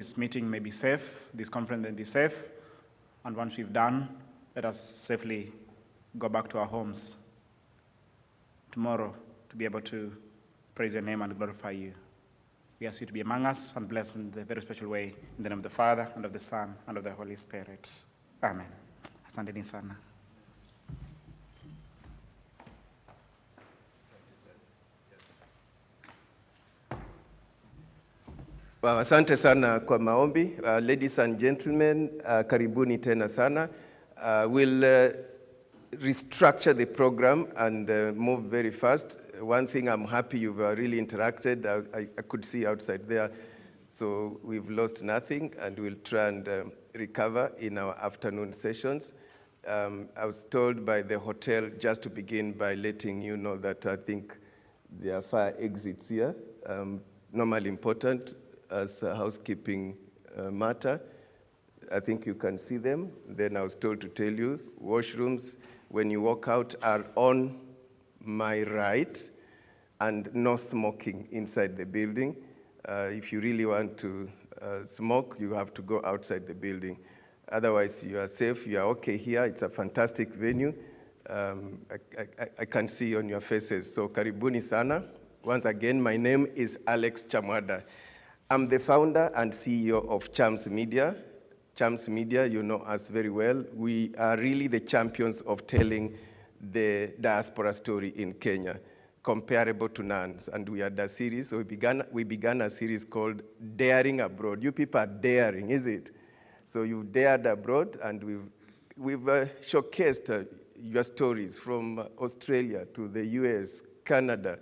This meeting may be safe, this conference may be safe, and once we've done, let us safely go back to our homes tomorrow to be able to praise your name and glorify you. We ask you to be among us and bless in a very special way, in the name of the Father, and of the Son, and of the Holy Spirit. Amen. Asanteni sana. Well, asante sana kwa maombi. Ladies and gentlemen, karibuni tena sana. We'll restructure the program and move very fast. One thing I'm happy you've really interacted. I could see outside there. So we've lost nothing, and we'll try and recover in our afternoon sessions. I was told by the hotel just to begin by letting you know that I think there are fire exits here, normally important as a housekeeping matter. I think you can see them. Then I was told to tell you, washrooms, when you walk out, are on my right, and no smoking inside the building. If you really want to smoke, you have to go outside the building. Otherwise, you are safe, you are okay here. It's a fantastic venue. I can see on your faces. So karibuni sana. Once again, my name is Alex Chamwada. I'm the founder and CEO of Chams Media. Chams Media, you know us very well. We are really the champions of telling the diaspora story in Kenya, comparable to none. And we had a series, so we began a series called Daring Abroad. You people are daring, is it? So you dared abroad, and we've showcased your stories from Australia to the US, Canada,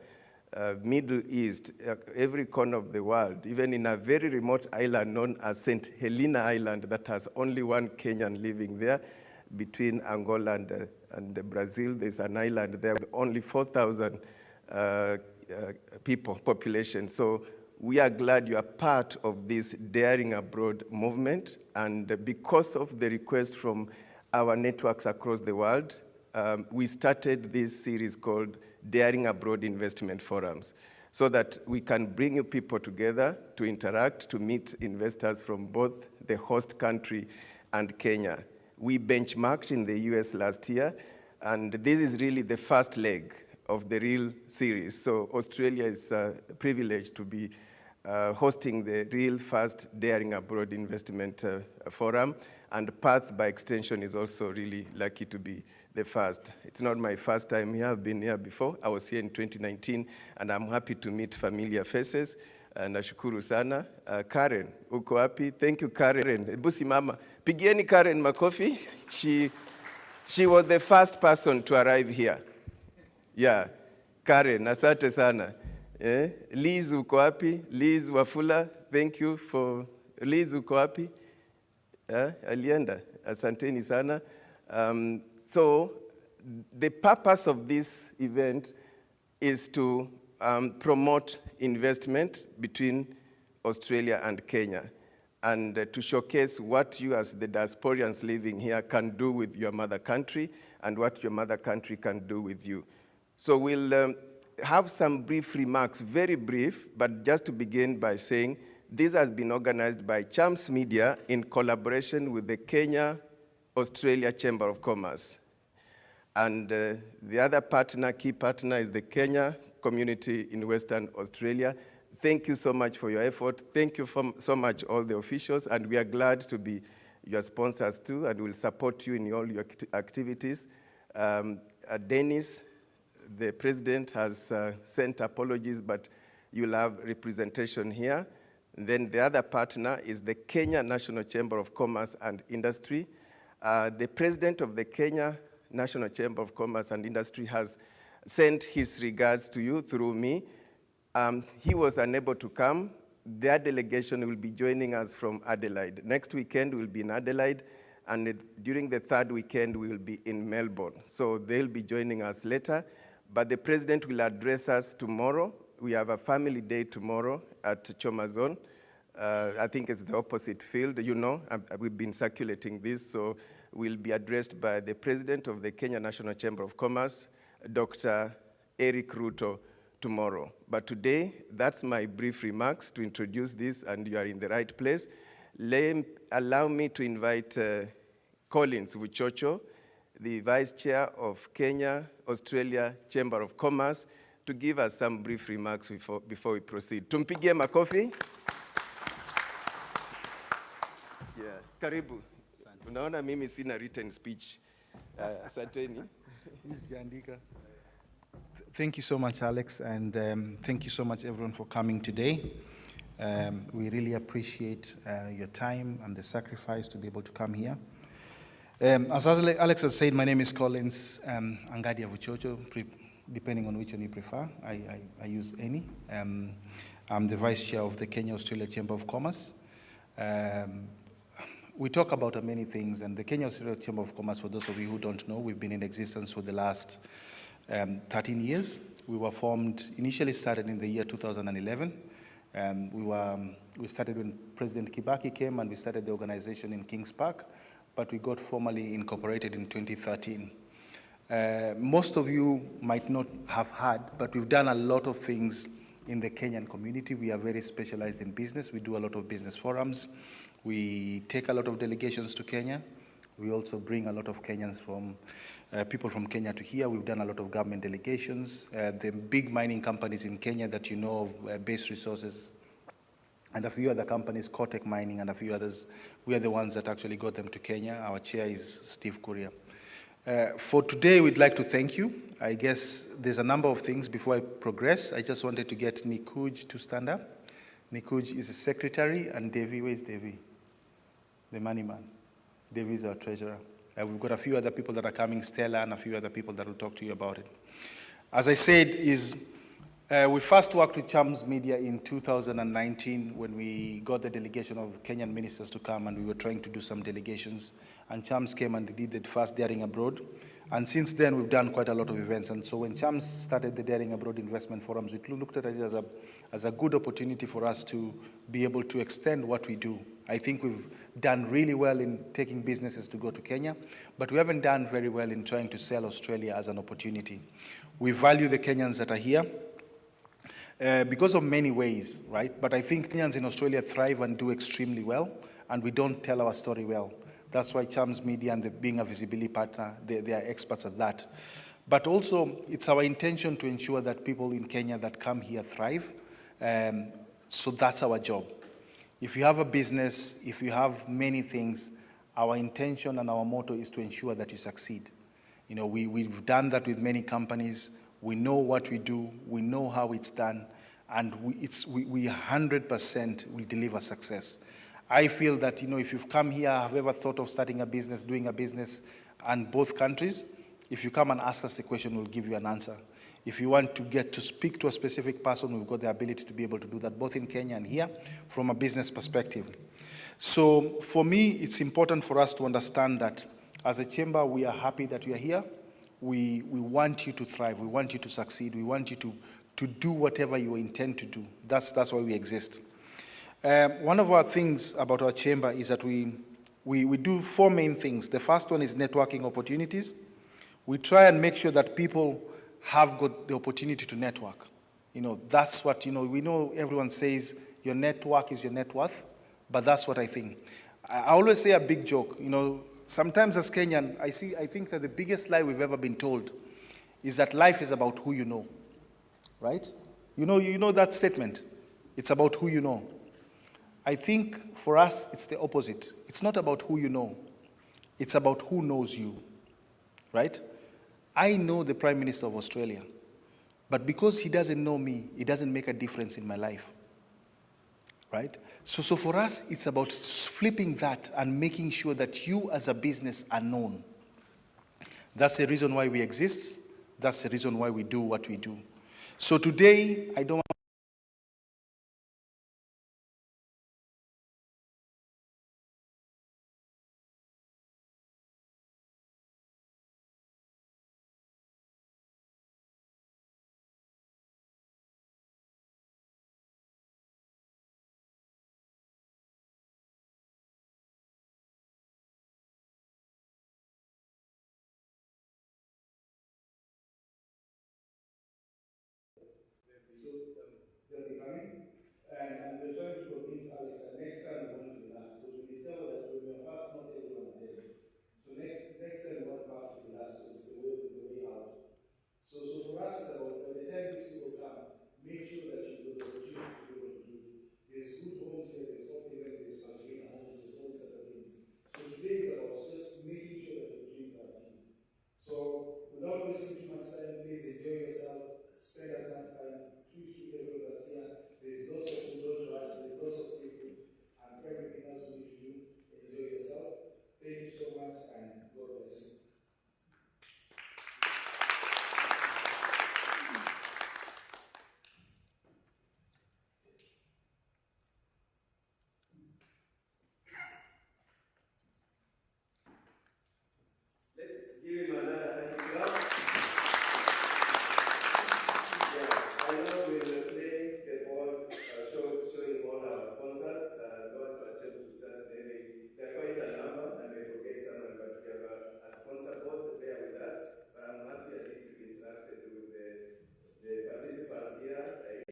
Middle East, every corner of the world, even in a very remote island known as St. Helena Island that has only one Kenyan living there. Between Angola and Brazil, there's an island there with only 4,000 people, population. So we are glad you are part of this Daring Abroad movement. And because of the request from our networks across the world, we started this series called Daring Abroad Investment Forums, so that we can bring you people together to interact, to meet investors from both the host country and Kenya. We benchmarked in the US last year, and this is really the first leg of the real series. So Australia is privileged to be hosting the real first Daring Abroad Investment Forum, and Perth, by extension, is also really lucky to be the first. It's not my first time here. I've been here before. I was here in 2019, and I'm happy to meet familiar faces. Nashukuru sana. Karen, uko wapi? Thank you, Karen. Busi mama. Pigieni Karen makofi. She was the first person to arrive here. Yeah, Karen, asante sana. Liz uko wapi? Liz Wafula, thank you for... Liz uko wapi? Alienda, asanteni sana. So the purpose of this event is to promote investment between Australia and Kenya, and to showcase what you as the diasporians living here can do with your mother country, and what your mother country can do with you. So we'll have some brief remarks, very brief, but just to begin by saying, this has been organized by Chams Media in collaboration with the Kenya-Australia Chamber of Commerce. And the other partner, key partner, is the Kenya community in Western Australia. Thank you so much for your effort. Thank you so much, all the officials, and we are glad to be your sponsors too, and we'll support you in all your activities. Dennis, the president, has sent apologies, but you'll have representation here. Then the other partner is the Kenya National Chamber of Commerce and Industry. The president of the Kenya National Chamber of Commerce and Industry has sent his regards to you through me. He was unable to come. Their delegation will be joining us from Adelaide. Next weekend, we'll be in Adelaide, and during the third weekend, we will be in Melbourne. So they'll be joining us later, but the president will address us tomorrow. We have a family day tomorrow at Chomazon. I think it's the opposite field. You know, we've been circulating this, so we'll be addressed by the president of the Kenya National Chamber of Commerce, Dr. Eric Ruto, tomorrow. But today, that's my brief remarks to introduce this, and you are in the right place. Allow me to invite Collins Wuchocho, the Vice Chair of Kenya-Australia Chamber of Commerce, to give us some brief remarks before we proceed. Tumpigie makofi. Yeah, karibu. Unaona mimi sina written speech. Asanteni. Thank you so much, Alex, and thank you so much, everyone, for coming today. We really appreciate your time and the sacrifice to be able to come here. As Alex has said, my name is Collins Angadia Vuchocho, depending on which one you prefer. I use any. I'm the Vice Chair of the Kenya-Australia Chamber of Commerce. We talk about many things, and the Kenya-Australia Chamber of Commerce, for those of you who don't know, we've been in existence for the last 13 years. We were formed, initially started in the year 2011. We started when President Kibaki came, and we started the organization in Kings Park, but we got formally incorporated in 2013. Most of you might not have heard, but we've done a lot of things in the Kenyan community. We are very specialized in business. We do a lot of business forums. We take a lot of delegations to Kenya. We also bring a lot of Kenyans from, people from Kenya to here. We've done a lot of government delegations. The big mining companies in Kenya that you know of, Base Resources, and a few other companies, Cortec Mining and a few others, we are the ones that actually got them to Kenya. Our chair is Steve Kuria. For today, we'd like to thank you. I guess there's a number of things before I progress. I just wanted to get Nikuj to stand up. Nikuj is a secretary, and Devi, where's Devi? The money man. Devi is our treasurer. We've got a few other people that are coming, Stella, and a few other people that will talk to you about it. As I said, we first worked with Chams Media in 2019 when we got the delegation of Kenyan ministers to come, and we were trying to do some delegations. And Chams came and did the first Daring Abroad. And since then, we've done quite a lot of events. And so when Chams started the Daring Abroad Investment Forums, we looked at it as a good opportunity for us to be able to extend what we do. I think we've done really well in taking businesses to go to Kenya, but we haven't done very well in trying to sell Australia as an opportunity. We value the Kenyans that are here because of many ways, right? But I think Kenyans in Australia thrive and do extremely well, and we don't tell our story well. That's why Chams Media and being a visibility partner, they are experts at that. But also, it's our intention to ensure that people in Kenya that come here thrive. So that's our job. If you have a business, if you have many things, our intention and our motto is to ensure that you succeed. You know, we've done that with many companies. We know what we do. We know how it's done. And we 100% will deliver success. I feel that, you know, if you've come here, have ever thought of starting a business, doing a business in both countries, if you come and ask us the question, we'll give you an answer. If you want to get to speak to a specific person, we've got the ability to be able to do that both in Kenya and here from a business perspective. So for me, it's important for us to understand that as a chamber, we are happy that you are here. We want you to thrive. We want you to succeed. We want you to do whatever you intend to do. That's why we exist. One of our things about our chamber is that we do four main things. The first one is networking opportunities. We try and make sure that people have got the opportunity to network. You know, that's what, you know, we know everyone says your network is your net worth, but that's what I think. I always say a big joke, you know, sometimes as Kenyan, I think that the biggest lie we've ever been told is that life is about who you know, right? You know that statement. It's about who you know. I think for us, it's the opposite. It's not about who you know. It's about who knows you, right? I know the Prime Minister of Australia, but because he doesn't know me, it doesn't make a difference in my life, right? So for us, it's about flipping that and making sure that you as a business are known. That's the reason why we exist. That's the reason why we do what we do. So today, I don't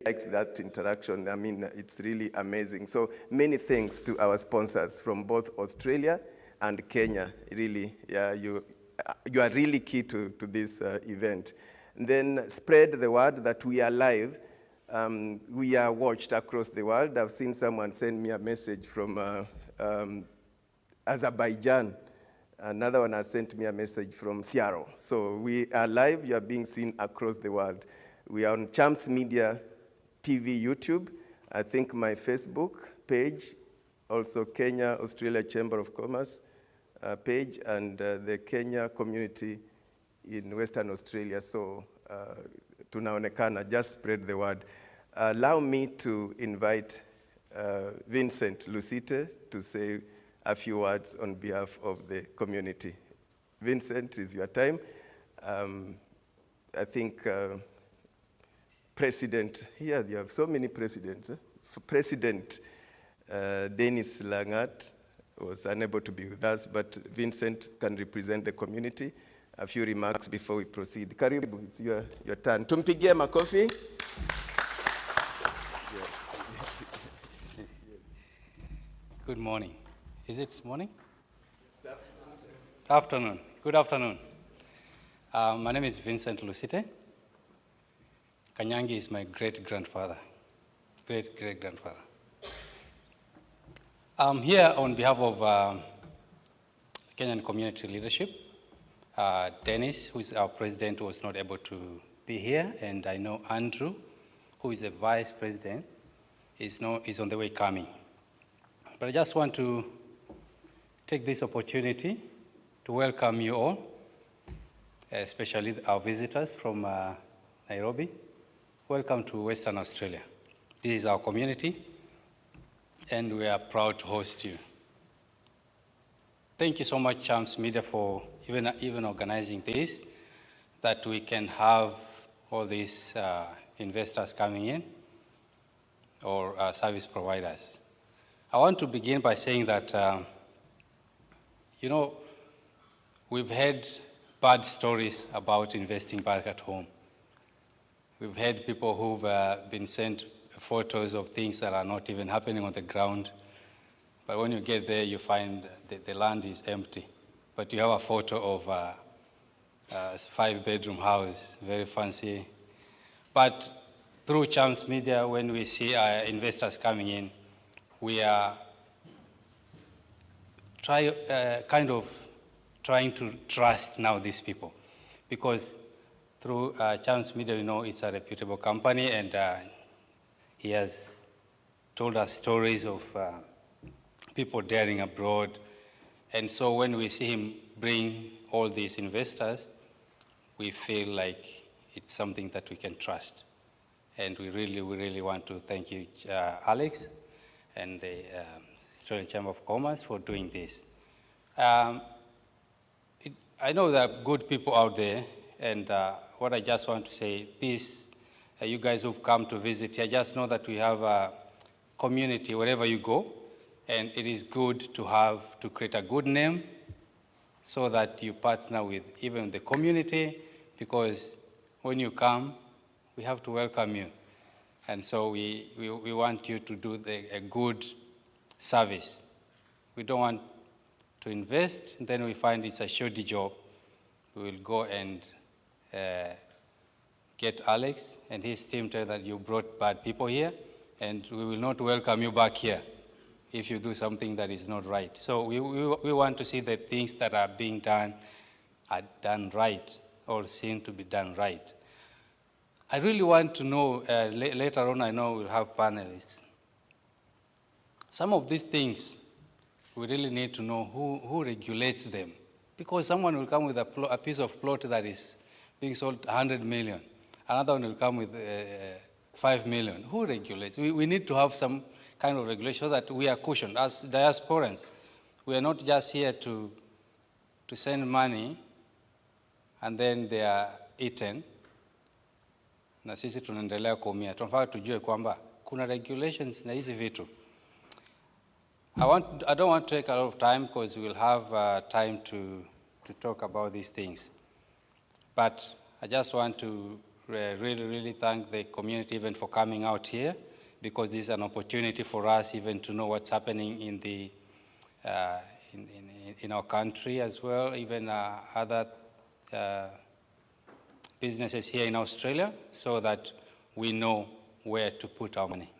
liked that interaction. I mean, it's really amazing. So many thanks to our sponsors from both Australia and Kenya. Really, yeah, you are really key to this event. And then spread the word that we are live. We are watched across the world. I've seen someone send me a message from Azerbaijan. Another one has sent me a message from Seattle. So we are live. You are being seen across the world. We are on Champs Media TV, YouTube. I think my Facebook page, also Kenya Australia Chamber of Commerce page, and the Kenya community in Western Australia. So tunaonekana, just spread the word. Allow me to invite Vincent Lusite to say a few words on behalf of the community. Vincent, is your time. I think President, here you have so many presidents. President Dennis Langat was unable to be with us, but Vincent can represent the community. A few remarks before we proceed. Karibu, it's your turn. Tumpigie makofi. Good morning. Is it morning? Afternoon. Good afternoon. My name is Vincent Lusite. Kanyangi is my great-grandfather. Great-great-grandfather. I'm here on behalf of Kenyan community leadership. Dennis, who is our president, was not able to be here, and I know Andrew, who is the vice president, is on the way coming. But I just want to take this opportunity to welcome you all, especially our visitors from Nairobi. Welcome to Western Australia. This is our community, and we are proud to host you. Thank you so much, Champs Media, for even organizing this, that we can have all these investors coming in, or service providers. I want to begin by saying that we've had bad stories about investing back at home. We've had people who've been sent photos of things that are not even happening on the ground. But when you get there, you find the land is empty. But you have a photo of a 5-bedroom house, very fancy. But through Champs Media, when we see our investors coming in, we are trying to trust now these people, because through Champs Media, it's a reputable company, and he has told us stories of people daring abroad. And so when we see him bring all these investors, we feel like it's something that we can trust. And we really want to thank you, Alex, and the Australian Chamber of Commerce for doing this. I know there are good people out there, and what I just want to say is, you guys who've come to visit here, just know that we have a community wherever you go, and it is good to create a good name so that you partner with even the community, because when you come, we have to welcome you. And so we want you to do a good service. We don't want to invest, and then we find it's a shoddy job. We will go and get Alex and his team, tell that you brought bad people here, and we will not welcome you back here if you do something that is not right. So we want to see that things that are being done are done right, or seem to be done right. I really want to know, later on I know we'll have panelists. Some of these things, we really need to know who regulates them. Because someone will come with a piece of plot that is being sold 100 million. Another one will come with 5 million. Who regulates? We need to have some kind of regulation so that we are cushioned. As diasporans, we are not just here to send money and then they are eaten. Na sisi tunaendelea kuumia. Tunafaa tujue kwamba kuna regulations na hizi vitu. I don't want to take a lot of time, because we will have time to talk about these things. But I just want to really thank the community even for coming out here, because this is an opportunity for us even to know what's happening in the in our country as well, even other businesses here in Australia, so that we know where to put our money.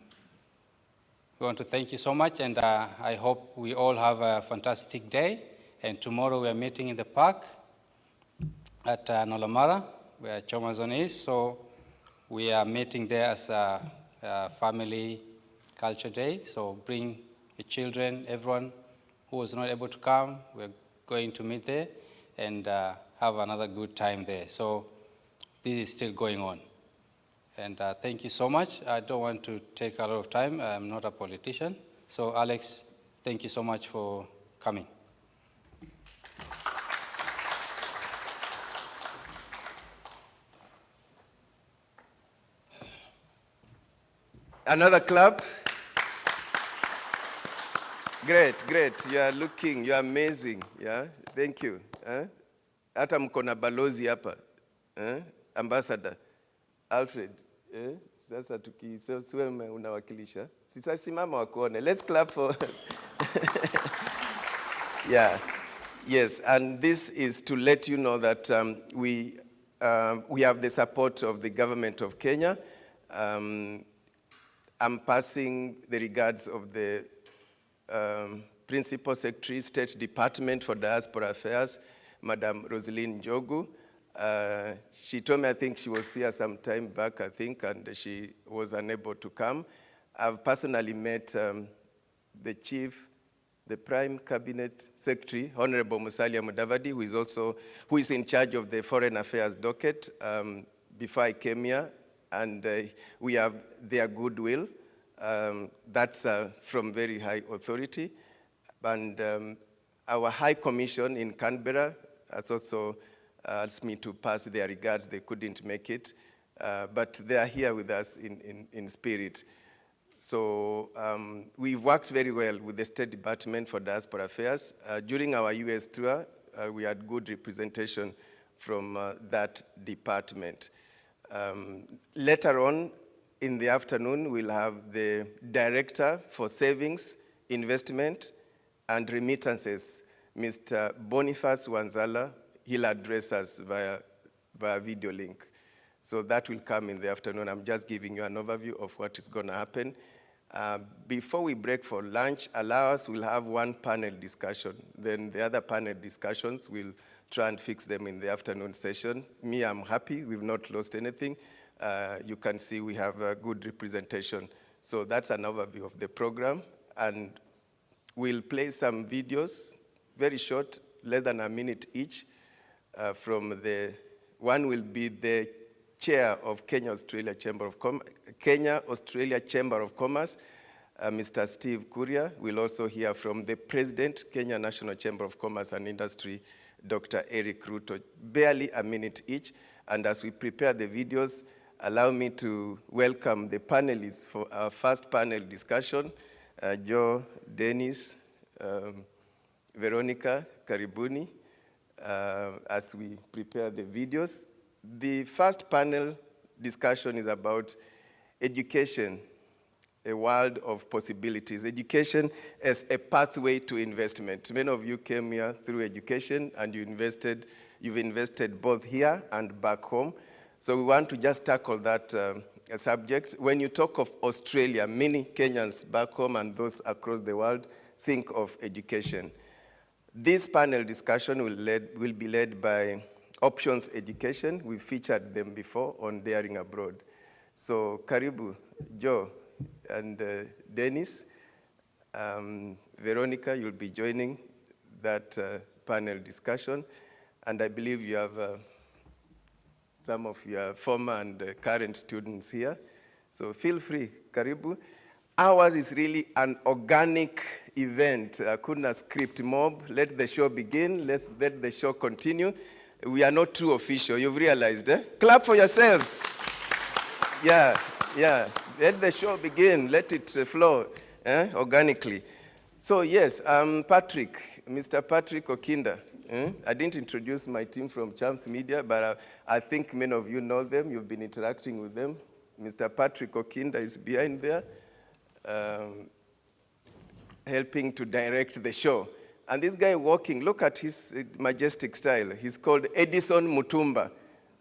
We want to thank you so much, and I hope we all have a fantastic day. And tomorrow we are meeting in the park at Nolamara, where Choma Zone is. So we are meeting there as a family culture day. So bring the children, everyone who was not able to come, we're going to meet there and have another good time there. So this is still going on. And thank you so much. I don't want to take a lot of time. I'm not a politician. So Alex, thank you so much for coming. Another clap. Great. You are amazing. Yeah, thank you. Hata mko na balozi hapa. Ambassador Alfred. Sasa tukisewe unawakilisha. Sasa simama wakuone. Let's clap for Yeah. Yes, and this is to let you know that we have the support of the government of Kenya. I'm passing the regards of the Principal Secretary, State Department for Diaspora Affairs, Madam Rosaline Njogu. She told me, I think she was here some time back, and she was unable to come. I've personally met the Prime Cabinet Secretary, Honorable Musalia Mudavadi, who is in charge of the Foreign Affairs docket before I came here, and we have their goodwill. That's from very high authority. And our High Commission in Canberra has also asked me to pass their regards. They couldn't make it, but they are here with us in spirit. So we've worked very well with the State Department for Diaspora Affairs. During our US tour, we had good representation from that department. Later on in the afternoon, we'll have the Director for Savings, Investment, and Remittances, Mr. Boniface Wanzala. He'll address us via video link. So that will come in the afternoon. I'm just giving you an overview of what is going to happen. Before we break for lunch, we'll have one panel discussion. Then the other panel discussions, we'll try and fix them in the afternoon session. Me, I'm happy. We've not lost anything. You can see we have a good representation. So that's an overview of the program. And we'll play some videos, very short, less than a minute each. One will be the chair of Kenya-Australia Chamber of Commerce, Mr. Steve Kuria. We'll also hear from the president, Kenya National Chamber of Commerce and Industry, Dr. Eric Ruto, barely a minute each. And as we prepare the videos, allow me to welcome the panelists for our first panel discussion. Joe, Dennis, Veronica, karibuni, as we prepare the videos. The first panel discussion is about education, a world of possibilities. Education as a pathway to investment. Many of you came here through education, and you've invested both here and back home. So we want to just tackle that subject. When you talk of Australia, many Kenyans back home and those across the world think of education. This panel discussion will be led by Options Education. We've featured them before on Daring Abroad. So karibu, Joe and Dennis. Veronica, you'll be joining that panel discussion. And I believe you have some of your former and current students here. So feel free, karibu. Ours is really an organic event. Couldn't script mob. Let the show begin. Let the show continue. We are not too official. You've realized, eh? Clap for yourselves. Yeah. Let the show begin. Let it flow organically. So yes, Mr. Patrick Okinda, I didn't introduce my team from Champs Media, but I think many of you know them. You've been interacting with them. Mr. Patrick Okinda is behind there, helping to direct the show. And this guy walking, look at his majestic style. He's called Edison Mutumba.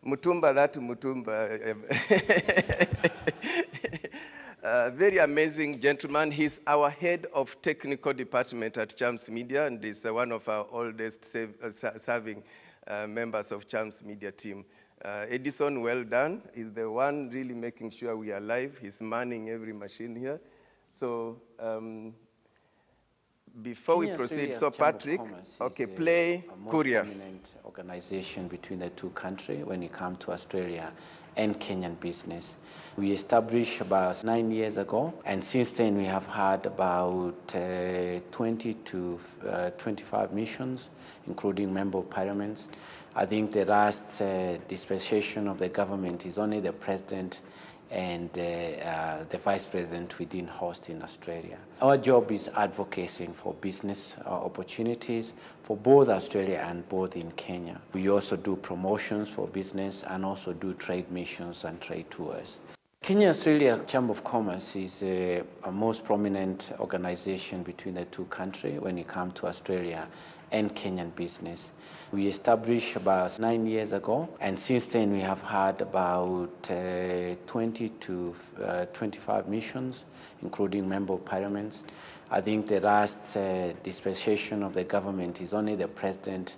Mutumba, that Mutumba. Very amazing gentleman. He's our head of technical department at Champs Media, and is one of our oldest serving members of Champs Media team. Edison, well done. He's the one really making sure we are live. He's manning every machine here. So before we proceed, so Patrick, okay, play Korea. Prominent organization between the two countries when it comes to Australia and Kenyan business. We established about 9 years ago, and since then we have had about 20 to 25 missions, including member parliaments. I think the last dispensation of the government is only the president and the vice president we didn't host in Australia. Our job is advocating for business opportunities for both Australia and both in Kenya. We also do promotions for business and also do trade missions and trade tours. Kenya-Australia Chamber of Commerce is a most prominent organization between the two countries when it comes to Australia and Kenyan business. We established about 9 years ago, and since then we have had about 20 to 25 missions, including member parliaments. I think the last dispensation of the government is only the president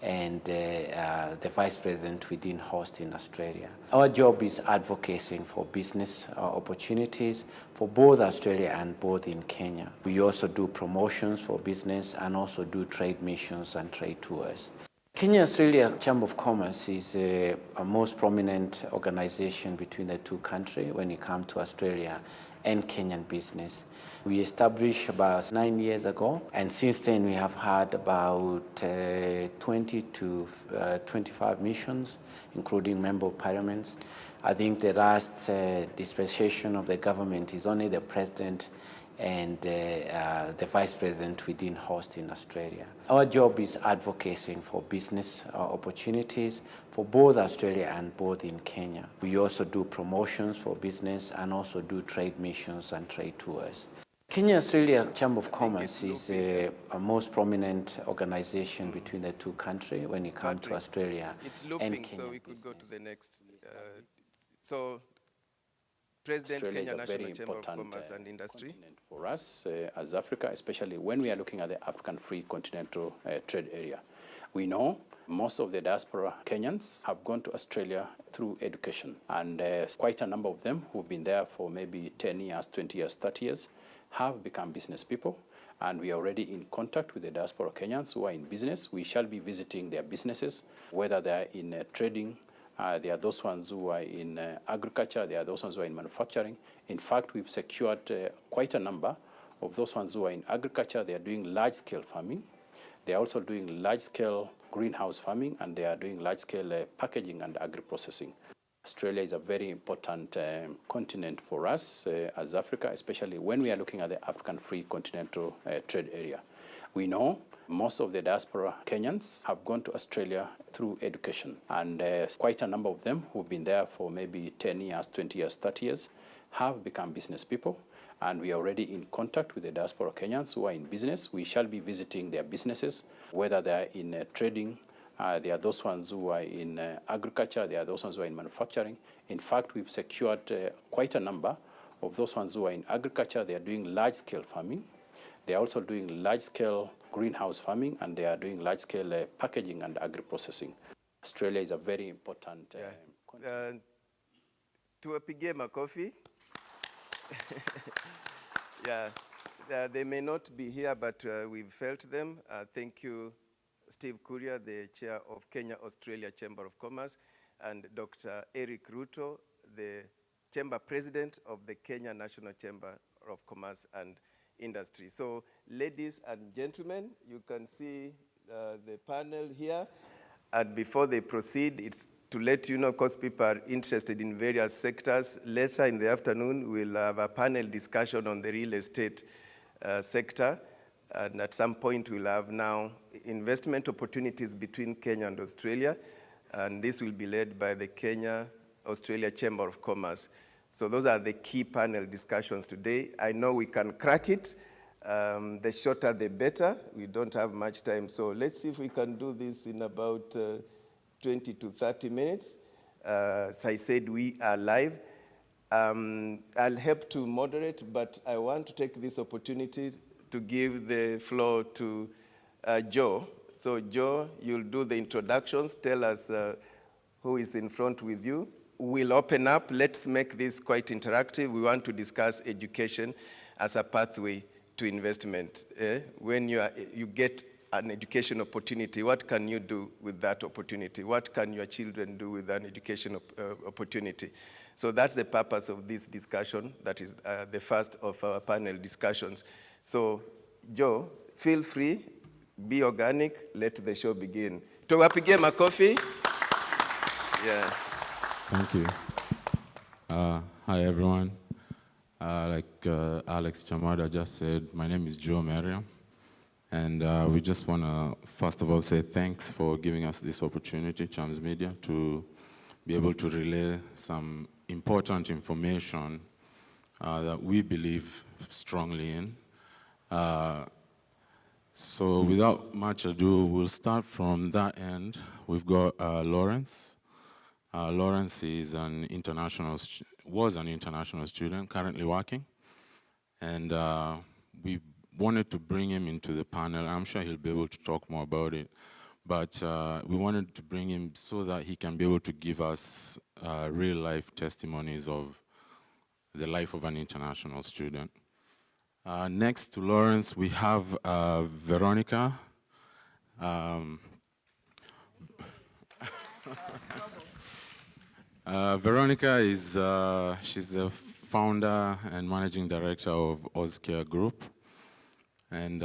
and the vice president we didn't host in Australia. Our job is advocating for business opportunities for both Australia and both in Kenya. We also do promotions for business and also do trade missions and trade tours. Kenya-Australia Chamber of Commerce is a most prominent organization between the two countries when it comes to Australia and Kenyan business. We established about 9 years ago, and since then we have had about 20 to 25 missions, including member parliaments. I think the last dispensation of the government is only the president and the vice president we didn't host in Australia. Our job is advocating for business opportunities for both Australia and both in Kenya. We also do promotions for business and also do trade missions and trade tours. Kenya-Australia Chamber of Commerce is a most prominent organization between the two countries when it comes to Australia it's looping, and Kenya. so we could go to the next. So, President, Australia Kenya is a National very Chamber of important Commerce and Industry. continent for us as Africa, especially when we are looking at the African Free Continental Trade Area. We know most of the diaspora Kenyans have gone to Australia through education, and quite a number of them who've been there for maybe 10 years, 20 years, 30 years, have become business people. And we are already in contact with the diaspora Kenyans who are in business. We shall be visiting their businesses, whether they are in trading. There are those ones who are in agriculture. There are those ones who are in manufacturing. In fact, we've secured quite a number of those ones who are in agriculture. They are doing large-scale farming. They are also doing large-scale greenhouse farming, and they are doing large-scale packaging and agri-processing. Australia is a very important continent for us as Africa, especially when we are looking at the African Free Continental Trade Area. We know most of the diaspora Kenyans have gone to Australia through education, and quite a number of them who've been there for maybe 10 years, 20 years, 30 years, have become business people. And we are already in contact with the diaspora Kenyans who are in business. We shall be visiting their businesses, whether they are in trading. There are those ones who are in agriculture. There are those ones who are in manufacturing. In fact, we've secured quite a number of those ones who are in agriculture. They are doing large-scale farming. They are also doing large-scale greenhouse farming, and they are doing large-scale packaging and agri-processing. Australia is a very important continent. Tuwapigie makofi. Yeah, they may not be here, but we've felt them. Thank you, Steve Kuria, the chair of Kenya-Australia Chamber of Commerce, and Dr. Eric Ruto, the chamber president of the Kenya National Chamber of Commerce and Industry. So, ladies and gentlemen, you can see the panel here. And before they proceed, it's to let you know, because people are interested in various sectors, later in the afternoon, we'll have a panel discussion on the real estate sector. And at some point, we'll have now investment opportunities between Kenya and Australia, and this will be led by the Kenya-Australia Chamber of Commerce. So those are the key panel discussions today. I know we can crack it. The shorter, the better. We don't have much time, so let's see if we can do this in about 20 to 30 minutes. As I said, we are live. I'll help to moderate, but I want to take this opportunity to give the floor to Joe. So Joe, you'll do the introductions. Tell us who is in front with you. We'll open up. Let's make this quite interactive. We want to discuss education as a pathway to investment. When you get an education opportunity, what can you do with that opportunity? What can your children do with an education opportunity? So that's the purpose of this discussion. That is the first of our panel discussions. So Joe, feel free, be organic, let the show begin. Tuwapigie makofi. Yeah. Thank you. Hi, everyone. Like Alex Chamada just said, my name is Joe Merriam. And we just want to, first of all, say thanks for giving us this opportunity, Chams Media, to be able to relay some important information that we believe strongly in. So without much ado, we'll start from that end. We've got Lawrence. Lawrence is was an international student, currently working. And we wanted to bring him into the panel. I'm sure he'll be able to talk more about it. But we wanted to bring him so that he can be able to give us real-life testimonies of the life of an international student. Next to Lawrence, we have Veronica. Veronica is she's the founder and managing director of Ozcare Group. And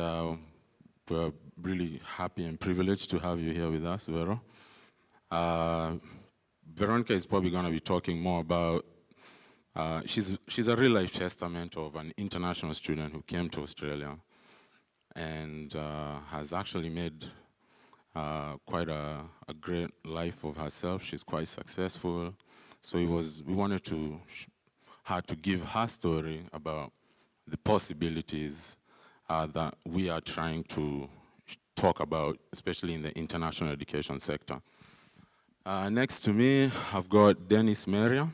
we're really happy and privileged to have you here with us, Vero. Veronica is probably going to be talking more about, she's a real-life testament of an international student who came to Australia and has actually made quite a great life of herself. She's quite successful. So we wanted her to give her story about the possibilities that we are trying to talk about, especially in the international education sector. Next to me, I've got Dennis Meria.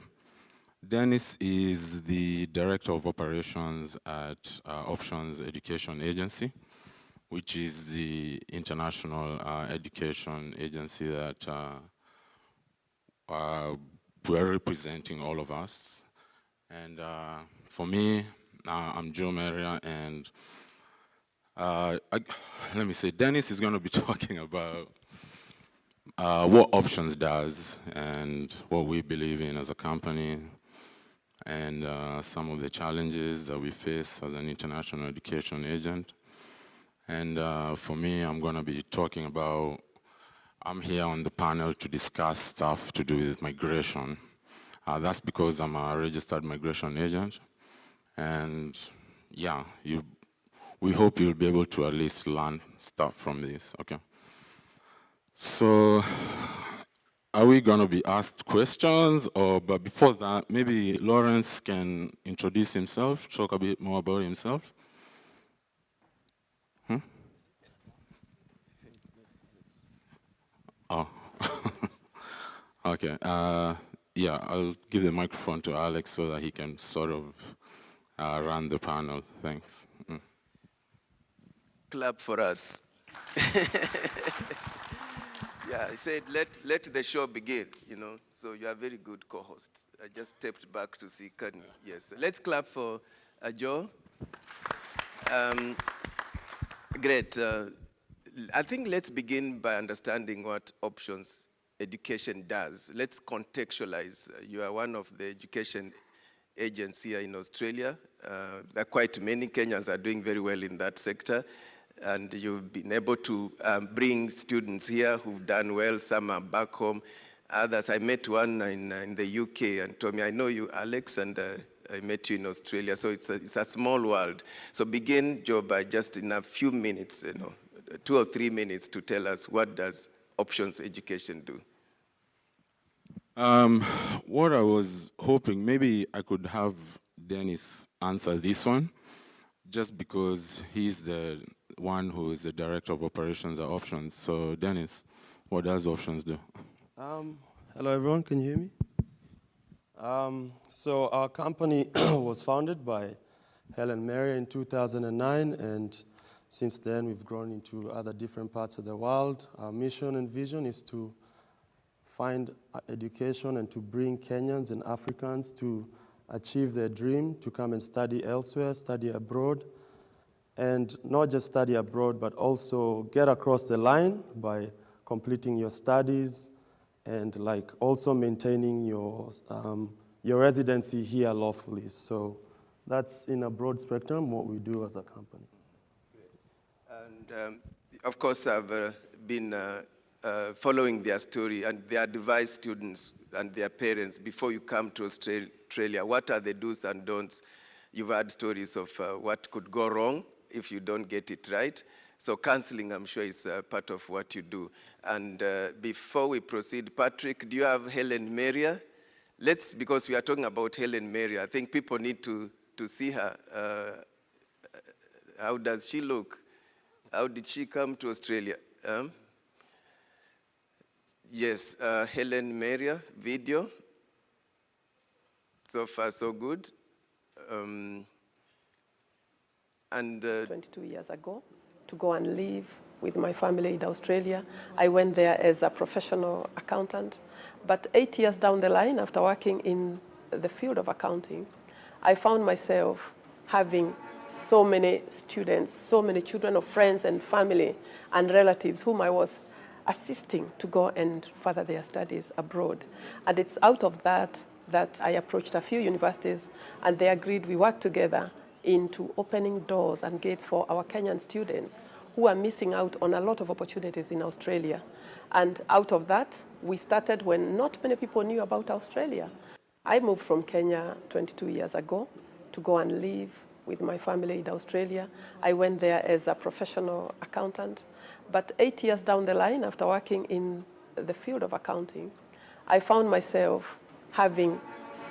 Dennis is the Director of Operations at Options Education Agency, which is the international education agency that we're representing all of us. And for me, I'm Joe Meria, and let me say, Dennis is going to be talking about what Options does and what we believe in as a company, and some of the challenges that we face as an international education agent. And for me, I'm going to be talking about, I'm here on the panel to discuss stuff to do with migration. That's because I'm a registered migration agent. And yeah, we hope you'll be able to at least learn stuff from this, okay? So, are we going to be asked questions? But before that, maybe Lawrence can introduce himself, talk a bit more about himself. Oh, okay. Yeah, I'll give the microphone to Alex so that he can sort of run the panel. Thanks. Clap for us. Yeah, I said, let the show begin, you know. So you are a very good co-host. I just stepped back to see, yes. Let's clap for Joe. Great. I think let's begin by understanding what Options Education does. Let's contextualize. You are one of the education agents here in Australia. There are quite many. Kenyans are doing very well in that sector. And you've been able to bring students here who've done well. Some are back home. Others, I met one in the UK and told me, I know you, Alex, and I met you in Australia. So it's a small world. So begin, Joe, by just in a few minutes, you know, 2 or 3 minutes to tell us what does options education do? What I was hoping, maybe I could have Dennis answer this one, just because he's the one who is the director of operations at Options. So Dennis, what does Options do? Hello everyone, can you hear me? So our company was founded by Helen Mary in 2009, and since then we've grown into other different parts of the world. Our mission and vision is to find education and to bring Kenyans and Africans to achieve their dream, to come and study elsewhere, study abroad, and not just study abroad, but also get across the line by completing your studies and like also maintaining your residency here lawfully. So that's in a broad spectrum what we do as a company. And of course, I've been following their story, and they advise students and their parents before you come to Australia, what are the do's and don'ts? You've heard stories of what could go wrong if you don't get it right. So counseling, I'm sure, is part of what you do. And before we proceed, Patrick, do you have Helen Maria? Because we are talking about Helen Maria, I think people need to see her. How does she look? How did she come to Australia? Yes, Helen Maria, video. So far, so good. And 22 years ago, to go and live with my family in Australia. I went there as a professional accountant. But 8 years down the line, after working in the field of accounting, I found myself having so many students, so many children of friends and family and relatives whom I was assisting to go and further their studies abroad. And it's out of that I approached a few universities, and they agreed we work together into opening doors and gates for our Kenyan students who are missing out on a lot of opportunities in Australia. And out of that, we started when not many people knew about Australia. I moved from Kenya 22 years ago to go and live with my family in Australia. I went there as a professional accountant. But 8 years down the line, after working in the field of accounting, I found myself having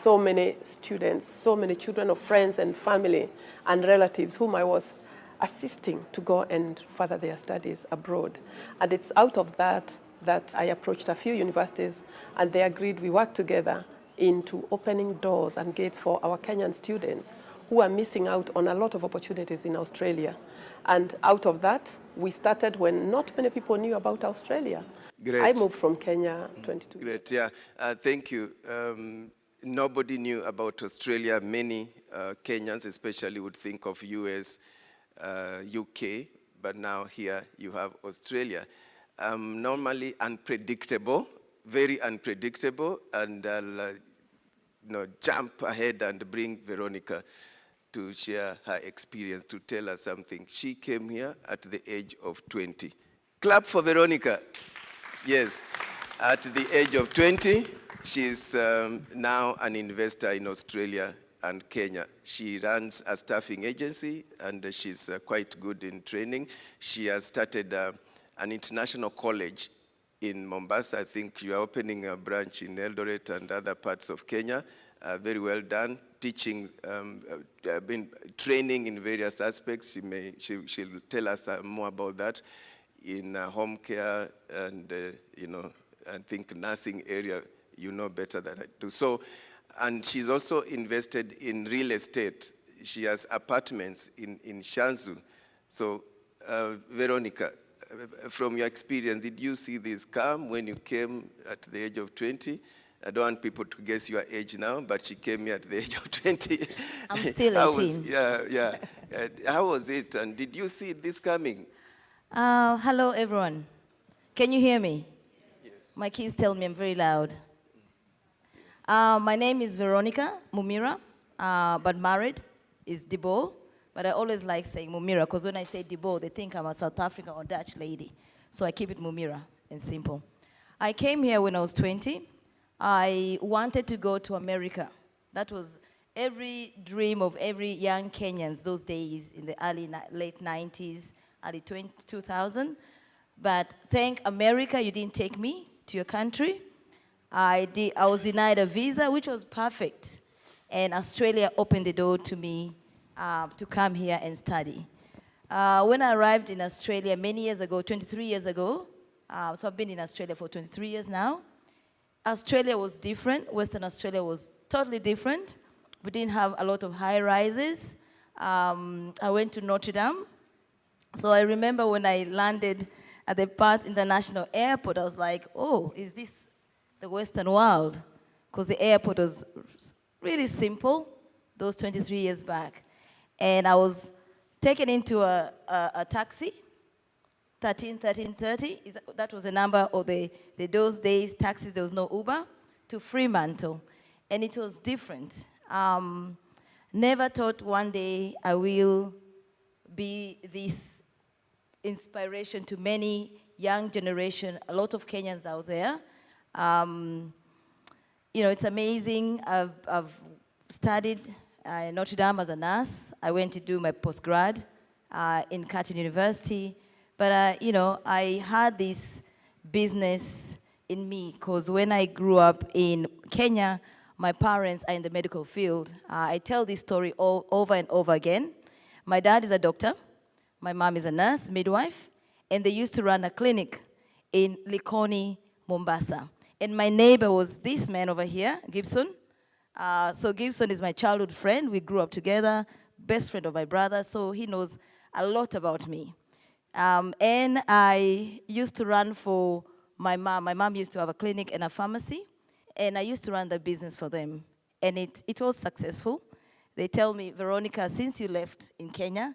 so many students, so many children of friends and family and relatives whom I was assisting to go and further their studies abroad. And it's out of that I approached a few universities, and they agreed we work together into opening doors and gates for our Kenyan students who are missing out on a lot of opportunities in Australia. And out of that, we started when not many people knew about Australia. Great. I moved from Kenya 22 years. Great, yeah. Thank you. Nobody knew about Australia. Many Kenyans especially would think of US, UK, but now here you have Australia. Normally unpredictable, very unpredictable, and I'll jump ahead and bring Veronica to share her experience, to tell us something. She came here at the age of 20. Clap for Veronica. Yes, at the age of 20, she's now an investor in Australia and Kenya. She runs a staffing agency, and she's quite good in training. She has started an international college in Mombasa. I think you are opening a branch in Eldoret and other parts of Kenya. Very well done. Teaching, been training in various aspects. She'll tell us more about that in home care and, I think nursing area, you know better than I do. So, and she's also invested in real estate. She has apartments in Shanzu. So, Veronica, from your experience, did you see this come when you came at the age of 20? I don't want people to guess your age now, but she came here at the age of 20. I'm still 18. Yeah. How was it? And did you see this coming? Hello, everyone. Can you hear me? Yes. My kids tell me I'm very loud. My name is Veronica Mumira, but married is Debo. But I always like saying Mumira, because when I say Debo, they think I'm a South African or Dutch lady. So I keep it Mumira and simple. I came here when I was 20. I wanted to go to America. That was every dream of every young Kenyans those days in the late 90s. early 2000. But thank America, you didn't take me to your country. I was denied a visa, which was perfect. And Australia opened the door to me to come here and study. When I arrived in Australia many years ago, 23 years ago, so I've been in Australia for 23 years now, Australia was different. Western Australia was totally different. We didn't have a lot of high rises. I went to Notre Dame. So I remember when I landed at the Perth International Airport, I was like, oh, is this the Western world? Because the airport was really simple those 23 years back. And I was taken into a taxi, 1330. That was the number of those days, taxis, there was no Uber, to Fremantle. And it was different. Never thought one day I will be this inspiration to many young generation, a lot of Kenyans out there. You know, it's amazing. I've studied in Notre Dame as a nurse. I went to do my postgrad in Curtin University. But, you know, I had this business in me because when I grew up in Kenya, my parents are in the medical field. I tell this story over and over again. My dad is a doctor. My mom is a nurse, midwife. And they used to run a clinic in Likoni, Mombasa. And my neighbor was this man over here, Gibson. So Gibson is my childhood friend. We grew up together, best friend of my brother, so he knows a lot about me. And I used to run for my mom. My mom used to have a clinic and a pharmacy, and I used to run the business for them. And it was successful. They tell me, Veronica, since you left in Kenya,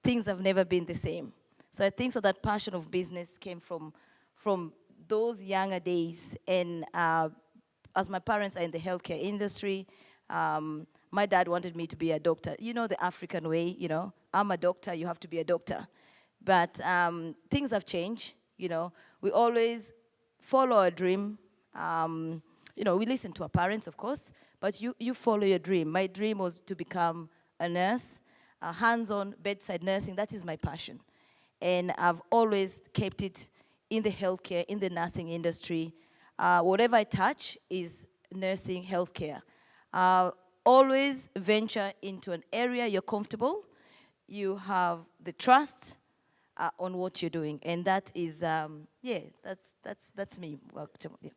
things have never been the same. So I think so that passion of business came from those younger days. And as my parents are in the healthcare industry, my dad wanted me to be a doctor. You know the African way, you know, I'm a doctor, you have to be a doctor. But things have changed, you know. We always follow our dream. You know, we listen to our parents, of course, but you follow your dream. My dream was to become a nurse, hands-on bedside nursing. That is my passion. And I've always kept it in the healthcare, in the nursing industry. Whatever I touch is nursing, healthcare. Always venture into an area you're comfortable. You have the trust on what you're doing. And that is, yeah, that's me. Yeah.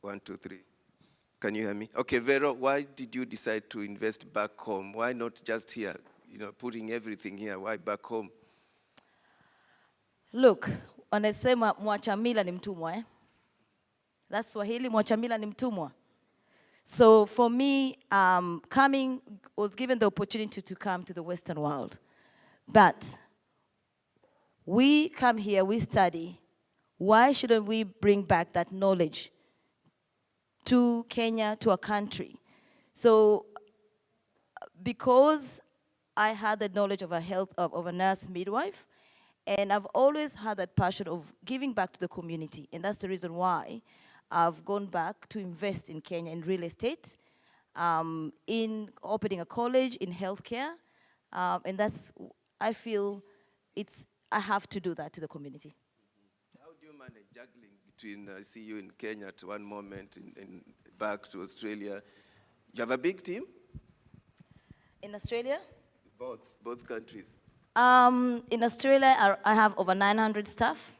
1, 2, 3. Can you hear me? Okay, Vero, why did you decide to invest back home? Why not just here? You know, putting everything here. Why back home? Look, wanasema mwacha mila ni mtumwa, eh? That's Swahili, mwacha mila ni mtumwa. So for me, was given the opportunity to come to the Western world. But we come here, we study. Why shouldn't we bring back that knowledge to Kenya, to a country? So because I had the knowledge of a nurse midwife, and I've always had that passion of giving back to the community. And that's the reason why I've gone back to invest in Kenya in real estate, in opening a college, in healthcare. And that's, I feel I have to do that to the community. How do you manage juggling between, I see you in Kenya at one moment, and back to Australia? You have a big team? In Australia? Both countries. In Australia, I have over 900 staff.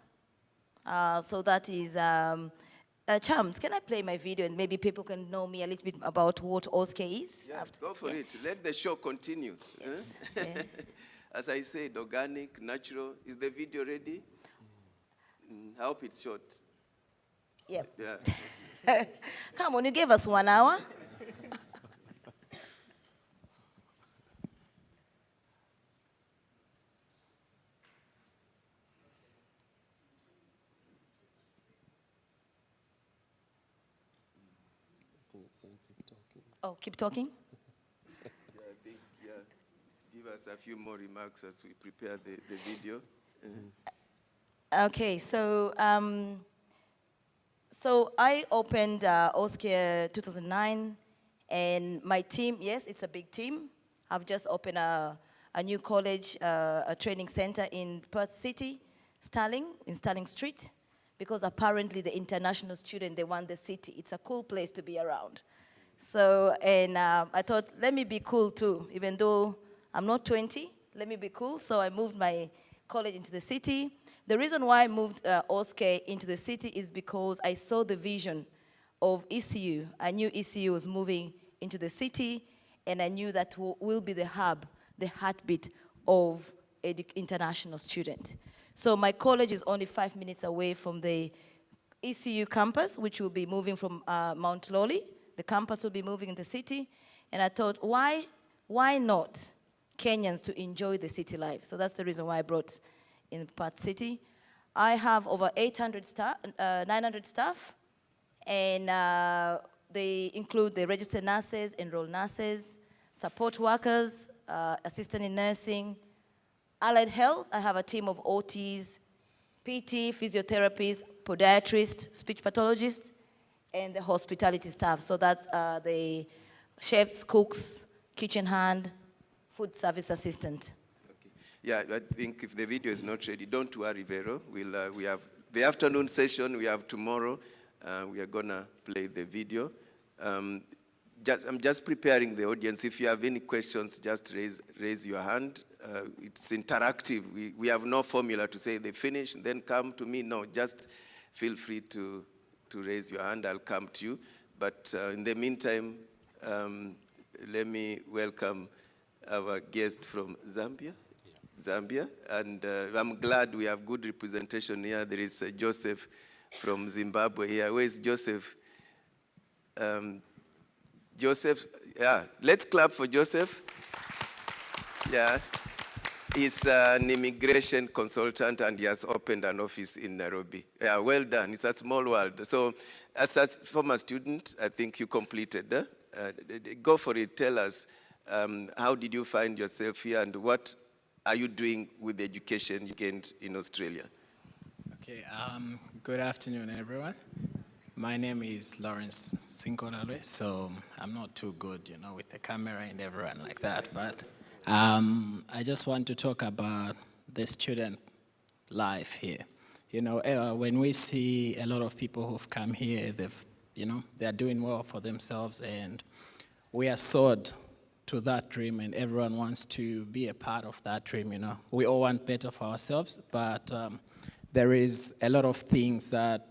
So that is, Chams, can I play my video and maybe people can know me a little bit about what OSCE is? Yeah, go for it. Let the show continue. Yes. Yeah. As I said, organic, natural. Is the video ready? I hope it's short. Yep. Yeah. Come on, you gave us 1 hour. Oh, keep talking? Yeah, I think, yeah. Give us a few more remarks as we prepare the video. Okay, so so I opened OSCE 2009, and my team, yes, it's a big team. I've just opened a a new college, a training center in Perth City, in Stirling Street, because apparently the international student, they want the city. It's a cool place to be around. So, and I thought, let me be cool too, even though I'm not 20, let me be cool. So I moved my college into the city. The reason why I moved OSCE into the city is because I saw the vision of ECU. I knew ECU was moving into the city, and I knew that will be the hub, the heartbeat of an international student. So my college is only 5 minutes away from the ECU campus, which will be moving from Mount Lolly. The campus will be moving in the city. And I thought, why not Kenyans to enjoy the city life? So that's the reason why I brought in Perth City. I have over 900 staff, and they include the registered nurses, enrolled nurses, support workers, assistant in nursing, allied health. I have a team of OTs, PT, physiotherapists, podiatrists, speech pathologists, and the hospitality staff. So that's the chefs, cooks, kitchen hand, food service assistant. Okay. Yeah, I think if the video is not ready, don't worry, Vero. We have the afternoon session, we have tomorrow. We are gonna play the video. I'm just preparing the audience. If you have any questions, just raise your hand. It's interactive. We have no formula to say they finish and then come to me. No, just feel free to raise your hand. I'll come to you. But in the meantime, let me welcome our guest from Zambia. Zambia, and I'm glad we have good representation here. There is Joseph from Zimbabwe here. Where is Joseph? Joseph, yeah, let's clap for Joseph. Yeah, he's an immigration consultant and he has opened an office in Nairobi. Yeah, well done, it's a small world. So as a former student, I think you completed. Go for it, tell us, how did you find yourself here and what are you doing with the education you gained in Australia? Okay, good afternoon, everyone. My name is Lawrence Sinkolale, so I'm not too good, with the camera and everyone like that, but I just want to talk about the student life here. When we see a lot of people who've come here, they're doing well for themselves, and we are sold to that dream, and everyone wants to be a part of that dream, We all want better for ourselves, but there is a lot of things that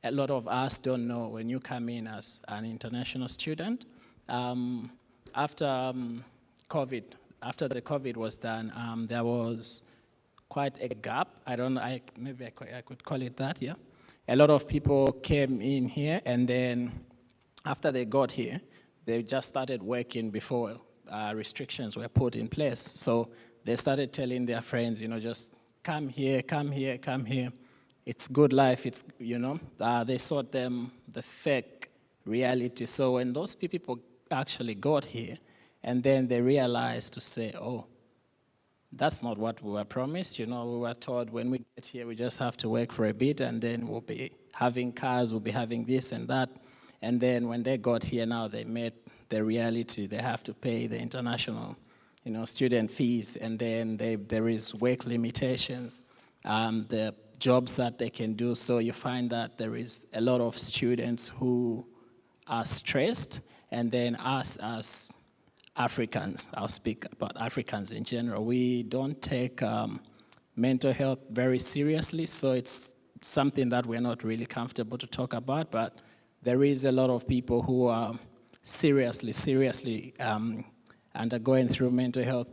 a lot of us don't know when you come in as an international student. After COVID, after the COVID was done, there was quite a gap. Maybe I could call it that, yeah. A lot of people came in here, and then after they got here, they just started working before restrictions were put in place. So they started telling their friends, just come here, come here, come here. It's good life, they taught them the fake reality. So when those people actually got here, and then they realized to say, oh, that's not what we were promised. We were told when we get here, we just have to work for a bit, and then we'll be having cars, we'll be having this and that. And then when they got here now, they met the reality. They have to pay the international, student fees, and then there is work limitations, the jobs that they can do. So you find that there is a lot of students who are stressed, and then us as Africans, I'll speak about Africans in general, we don't take mental health very seriously, so it's something that we're not really comfortable to talk about, but there is a lot of people who are seriously undergoing through mental health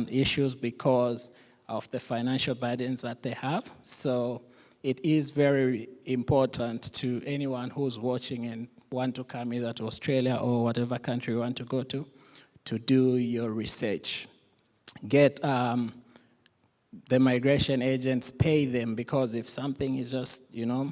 issues because of the financial burdens that they have. So it is very important to anyone who's watching and want to come either to Australia or whatever country you want to go to do your research. Get the migration agents, pay them, because if something is just,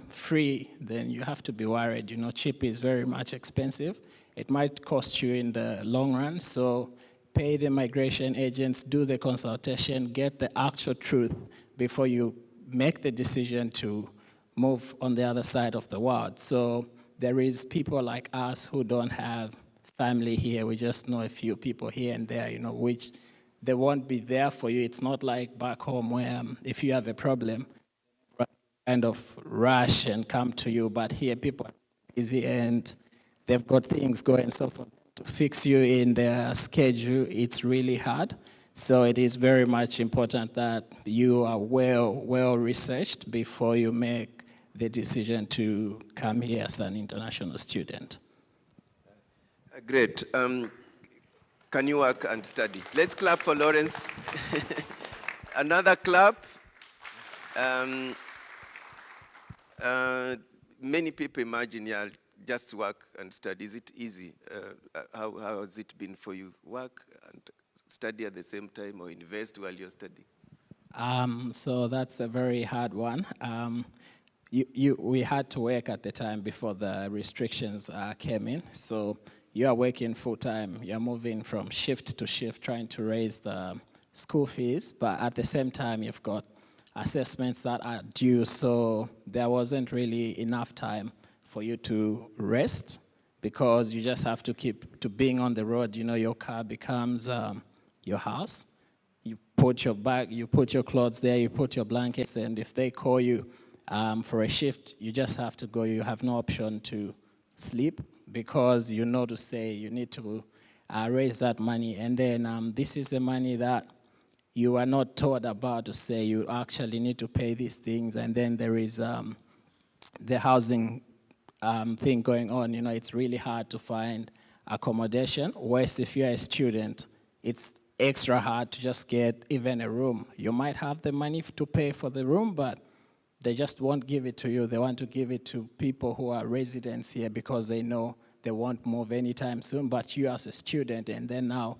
free, then you have to be worried. Cheap is very much expensive. It might cost you in the long run, so pay the migration agents, do the consultation, get the actual truth before you make the decision to move on the other side of the world. So there is people like us who don't have family here. We just know a few people here and there, which they won't be there for you. It's not like back home where if you have a problem, kind of rush and come to you. But here people are busy and they've got things going. So for to fix you in their schedule, it's really hard. So it is very much important that you are well researched before you make the decision to come here as an international student. Great. Can you work and study? Let's clap for Lawrence. Another clap. Many people imagine, yeah, just work and study. Is it easy? How has it been for you? Work and study at the same time, or invest while you're studying? So that's a very hard one. We had to work at the time before the restrictions came in. So you are working full time. You're moving from shift to shift, trying to raise the school fees. But at the same time, you've got assessments that are due. So there wasn't really enough time for you to rest because you just have to keep to being on the road. You know, your car becomes your house. You put your bag, you put your clothes there, you put your blankets, and if they call you for a shift, you just have to go. You have no option to sleep because you know to say you need to raise that money. And then this is the money that you are not taught about to say you actually need to pay these things. And then there is the housing thing going on. You know, it's really hard to find accommodation. Whereas if you're a student, it's extra hard to just get even a room. You might have the money to pay for the room, but they just won't give it to you. They want to give it to people who are residents here because they know they won't move anytime soon. But you as a student, and then now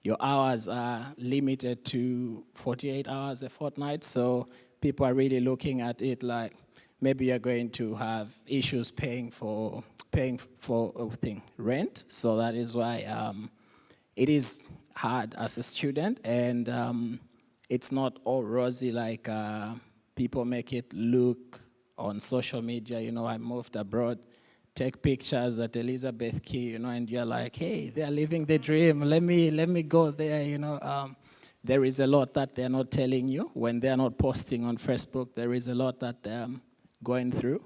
your hours are limited to 48 hours a fortnight. So people are really looking at it like maybe you're going to have issues paying for rent. So that is why it is hard as a student, and it's not all rosy like people make it look on social media. You know, I moved abroad, take pictures at Elizabeth Key, you know, and you're like, hey, they're living the dream. Let me go there, you know. There is a lot that they're not telling you when they're not posting on Facebook. There is a lot that they're going through.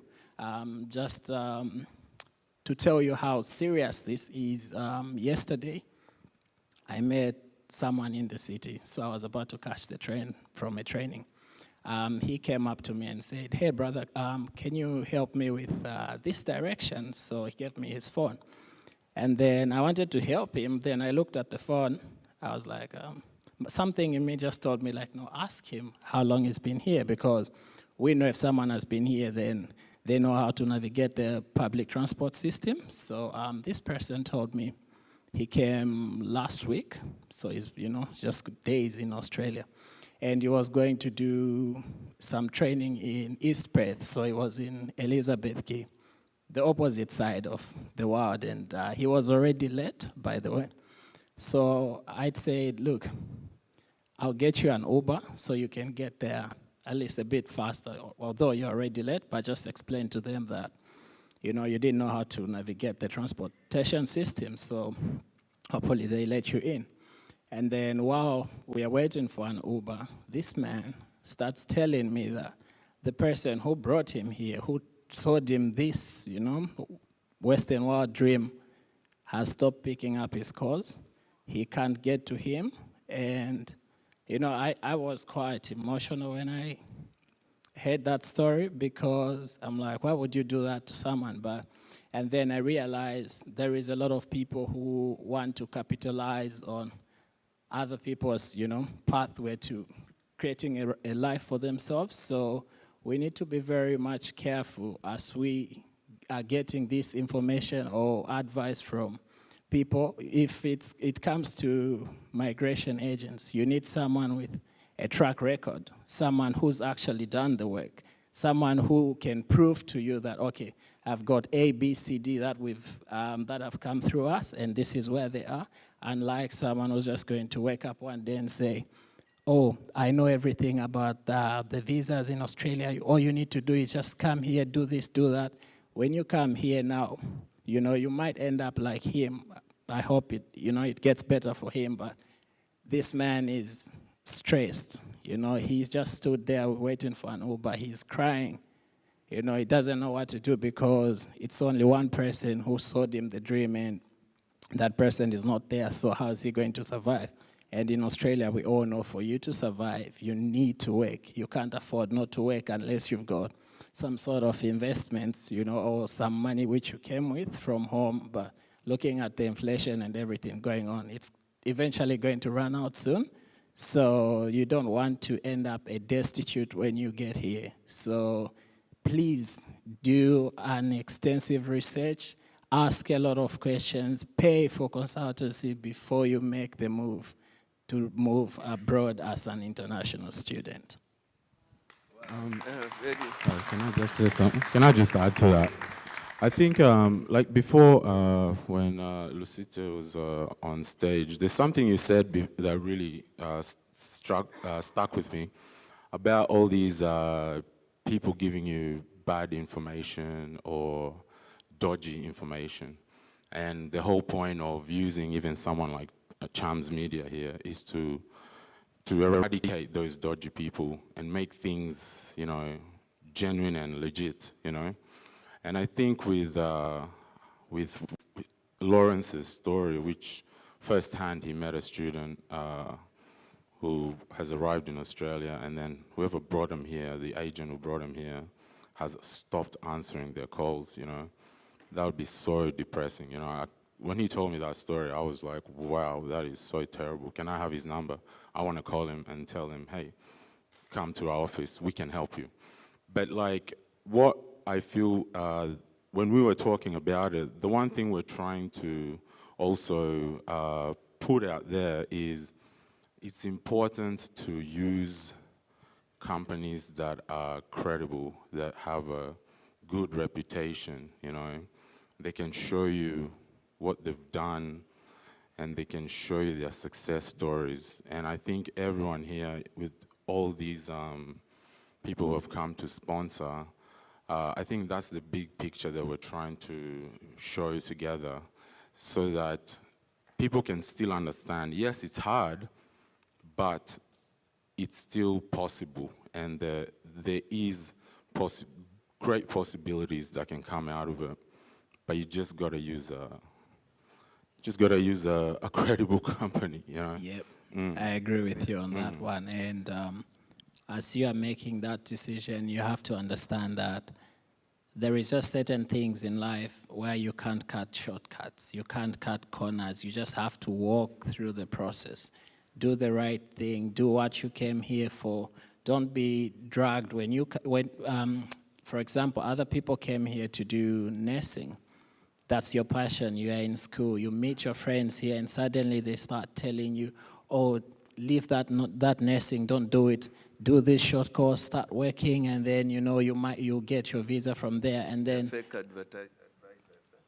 Just to tell you how serious this is, yesterday, I met someone in the city, so I was about to catch the train from a training. He came up to me and said, hey, brother, can you help me with this direction? So he gave me his phone. And then I wanted to help him. Then I looked at the phone. I was like, something in me just told me, like, no, ask him how long he's been here, because we know if someone has been here, then they know how to navigate the public transport system. So this person told me, he came last week, so he's, you know, just days in Australia. And he was going to do some training in East Perth, so he was in Elizabeth Key, the opposite side of the world, and he was already late, by the way. So I'd say, look, I'll get you an Uber so you can get there at least a bit faster, although you're already late, but just explain to them that, you know, you didn't know how to navigate the transportation system, so hopefully they let you in. And then while we are waiting for an Uber, this man starts telling me that the person who brought him here, who sold him this, you know, Western world dream, has stopped picking up his calls. He can't get to him. And, you know, I was quite emotional when I heard that story, because I'm like, why would you do that to someone? And then I realized there is a lot of people who want to capitalize on other people's, you know, pathway to creating a life for themselves. So we need to be very much careful as we are getting this information or advice from people. If it comes to migration agents, you need someone with a track record, someone who's actually done the work, someone who can prove to you that, okay, I've got A, B, C, D that have come through us, and this is where they are. Unlike someone who's just going to wake up one day and say, oh, I know everything about the visas in Australia. All you need to do is just come here, do this, do that. When you come here now, you know, you might end up like him. I hope it gets better for him, but this man is stressed. You know, he's just stood there waiting for an Uber. He's crying. You know, he doesn't know what to do because it's only one person who sold him the dream, and that person is not there, so how is he going to survive? And in Australia, we all know for you to survive, you need to work. You can't afford not to work unless you've got some sort of investments, you know, or some money which you came with from home. But looking at the inflation and everything going on, it's eventually going to run out soon. So you don't want to end up a destitute when you get here. So please do an extensive research, ask a lot of questions, pay for consultancy before you make the move to move abroad as an international student. Sorry, can I just say something? Can I just add to that? I think, like before, when Lucita was on stage, there's something you said that really stuck with me about all these people giving you bad information or dodgy information. And the whole point of using even someone like Chams Media here is to eradicate those dodgy people and make things, you know, genuine and legit, you know. And I think with Lawrence's story, which firsthand he met a student who has arrived in Australia, and then whoever brought him here, the agent who brought him here, has stopped answering their calls, you know. That would be so depressing, you know. When he told me that story, I was like, wow, that is so terrible. Can I have his number? I want to call him and tell him, hey, come to our office, we can help you. But like, what I feel, when we were talking about it, the one thing we're trying to also put out there is it's important to use companies that are credible, that have a good reputation, you know. They can show you what they've done, and they can show you their success stories. And I think everyone here, with all these people who have come to sponsor, I think that's the big picture that we're trying to show you together, so that people can still understand, yes, it's hard, but it's still possible, and there is great possibilities that can come out of it. But you just got to use a credible company, you know. Yep, I agree with you on that one. And as you are making that decision, you have to understand that there is just certain things in life where you can't cut shortcuts, you can't cut corners. You just have to walk through the process, do the right thing, do what you came here for. Don't be dragged for example, other people came here to do nursing. That's your passion. You are in school. You meet your friends here, and suddenly they start telling you, "Oh, leave that nursing. Don't do it. Do this short course. Start working, and then you'll get your visa from there." And then fake advisors.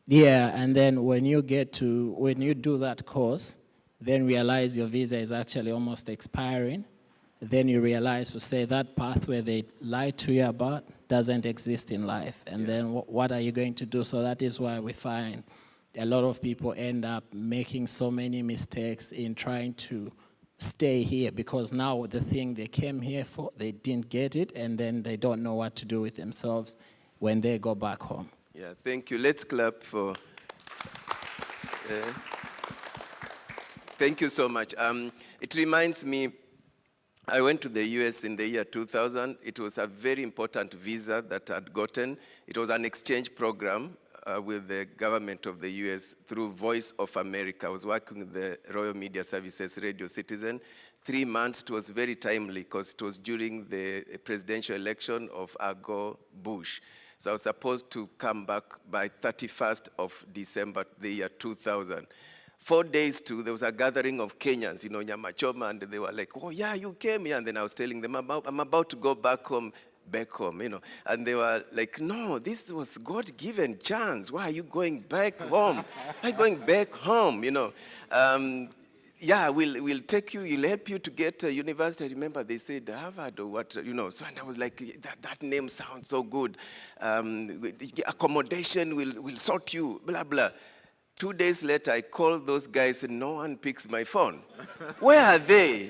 Yeah, and then when you do that course, then realize your visa is actually almost expiring. Then you realize to say that pathway they lied to you about doesn't exist in life. And then what are you going to do? So that is why we find a lot of people end up making so many mistakes in trying to stay here, because now the thing they came here for, they didn't get it, and then they don't know what to do with themselves when they go back home. Yeah, thank you. Let's clap for... Thank you so much. It reminds me, I went to the US in the year 2000. It was a very important visa that I'd gotten. It was an exchange program with the government of the US through Voice of America. I was working with the Royal Media Services Radio Citizen. 3 months, it was very timely because it was during the presidential election of Al Gore Bush. So I was supposed to come back by 31st of December, the year 2000. 4 days too, there was a gathering of Kenyans, Nyamachoma, and they were like, "Oh yeah, you came here." And then I was telling them, I'm about to go back home, And they were like, "No, this was God-given chance. Why are you going back home? Why are you going back home, Yeah, we'll take you, we'll help you to get a university." I remember they said Harvard or what, So, and I was like, that name sounds so good. Accommodation will sort you, blah, blah. 2 days later, I called those guys and no one picks my phone. Where are they?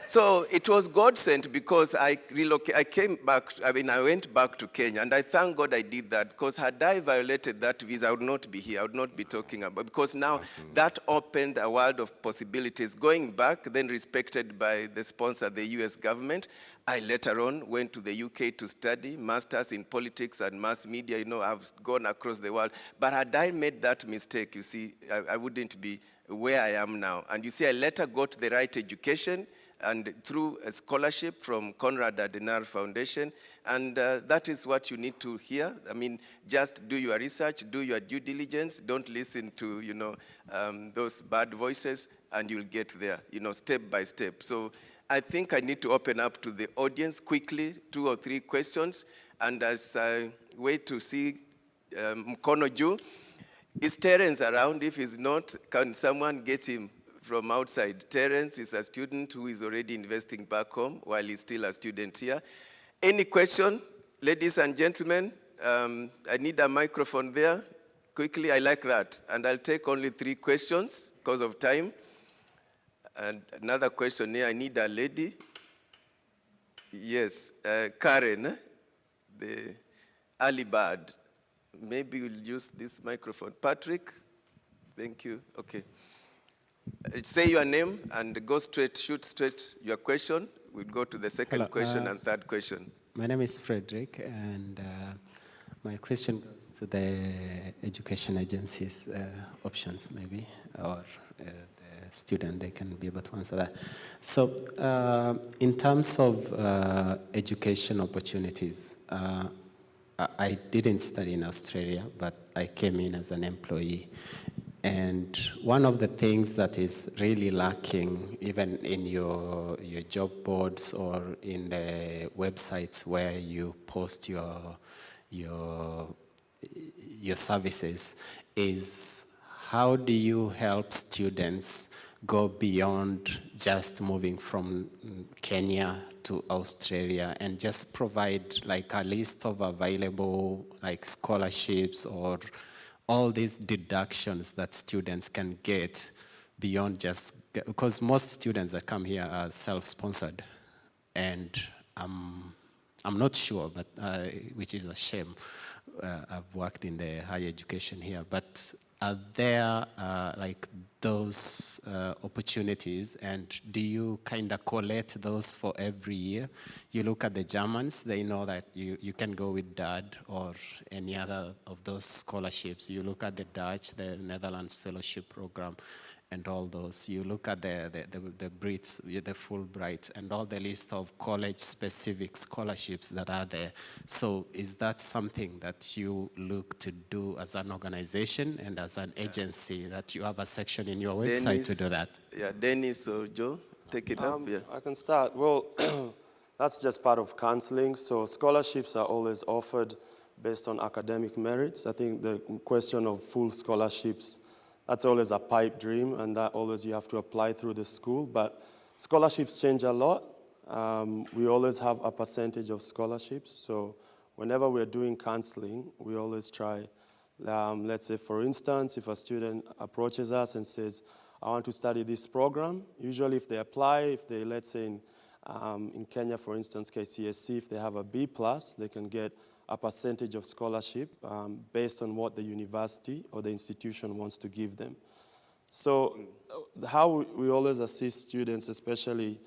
So it was God sent because I came back, I went back to Kenya, and I thank God I did that, because had I violated that visa, I would not be here, I would not be talking about, because now that opened a world of possibilities. Going back, then respected by the sponsor, the US government, I later on went to the UK to study masters in politics and mass media. I've gone across the world. But had I made that mistake, you see, I wouldn't be where I am now. And you see, I later got the right education, and through a scholarship from Konrad Adenauer Foundation, and that is what you need to hear. Just do your research, do your due diligence, don't listen to, those bad voices, and you'll get there, step by step. So I think I need to open up to the audience quickly, 2 or 3 questions, and as I wait to see Mkono Juu, is Terence around? If he's not, can someone get him from outside? Terence is a student who is already investing back home while he's still a student here. Any question, ladies and gentlemen? I need a microphone there. Quickly, I like that. And I'll take only 3 questions because of time. And another question here, I need a lady. Yes, Karen, the early bird. Maybe we'll use this microphone. Patrick, thank you. Okay. Say your name and shoot straight your question. We'll go to the second question and third question. My name is Frederick, and my question goes to the education agencies options, maybe, or the student, they can be able to answer that. So in terms of education opportunities, I didn't study in Australia, but I came in as an employee. And one of the things that is really lacking, even in your job boards or in the websites where you post your services, is how do you help students go beyond just moving from Kenya to Australia, and just provide like a list of available like scholarships or all these deductions that students can get beyond just, because most students that come here are self-sponsored, and I'm not sure, but which is a shame. I've worked in the higher education here, but are there like those opportunities, and do you kind of collect those for every year? You look at the Germans, they know that you can go with DAD or any other of those scholarships. You look at the Dutch, the Netherlands Fellowship Program, and all those. You look at the Brits, the Fulbright, and all the list of college-specific scholarships that are there. So is that something that you look to do as an organization and as an agency, that you have a section in your website Dennis, to do that? Yeah, Dennis or Joe, take it up. Yeah. I can start. Well, that's just part of counseling. So scholarships are always offered based on academic merits. I think the question of full scholarships, that's always a pipe dream, and that always you have to apply through the school. But scholarships change a lot. We always have a percentage of scholarships. So whenever we're doing counseling, we always try, let's say, for instance, if a student approaches us and says, I want to study this program, usually if they apply, if they, let's say in Kenya, for instance, KCSE, if they have a B+, they can get a percentage of scholarship based on what the university or the institution wants to give them. So how we always assist students, especially,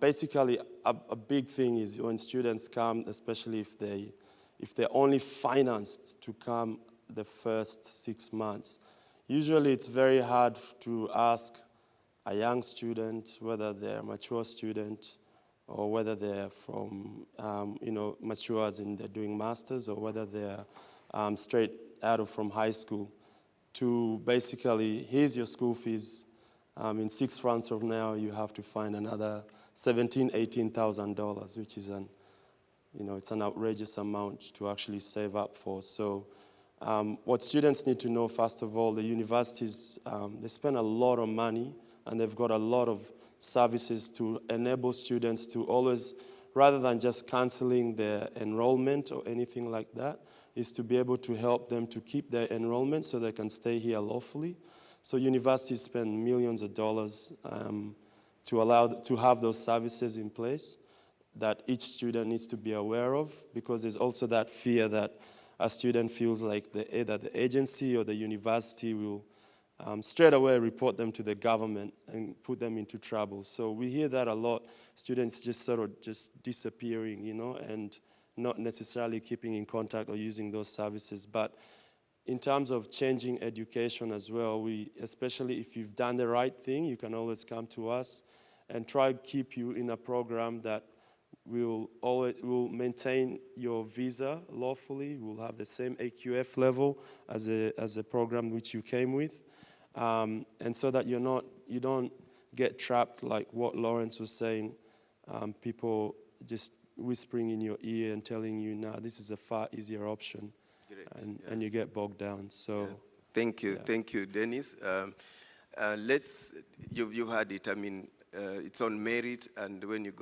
basically a big thing is when students come, especially if they're only financed to come the first 6 months. Usually it's very hard to ask a young student, whether they're a mature student, or whether they're from, mature as in they're doing masters, or whether they're straight out from high school, to basically, here's your school fees. In 6 months from now, you have to find another $17,000, $18,000, which is it's an outrageous amount to actually save up for. So what students need to know, first of all, the universities, they spend a lot of money, and they've got a lot of services to enable students to always rather than just canceling their enrollment or anything like that, is to be able to help them to keep their enrollment so they can stay here lawfully. So universities spend millions of dollars to have those services in place that each student needs to be aware of, because there's also that fear that a student feels like either the agency or the university will straight away report them to the government and put them into trouble. So we hear that a lot, students just sort of just disappearing, you know, and not necessarily keeping in contact or using those services. But in terms of changing education as well, especially if you've done the right thing, you can always come to us and try to keep you in a program that will maintain your visa lawfully. We'll have the same AQF level as a program which you came with, and so that you don't get trapped like what Lawrence was saying. People just whispering in your ear and telling you, "Nah, this is a far easier option," and you get bogged down. So, thank you, Dennis. You've had it. I mean, it's on merit, and when you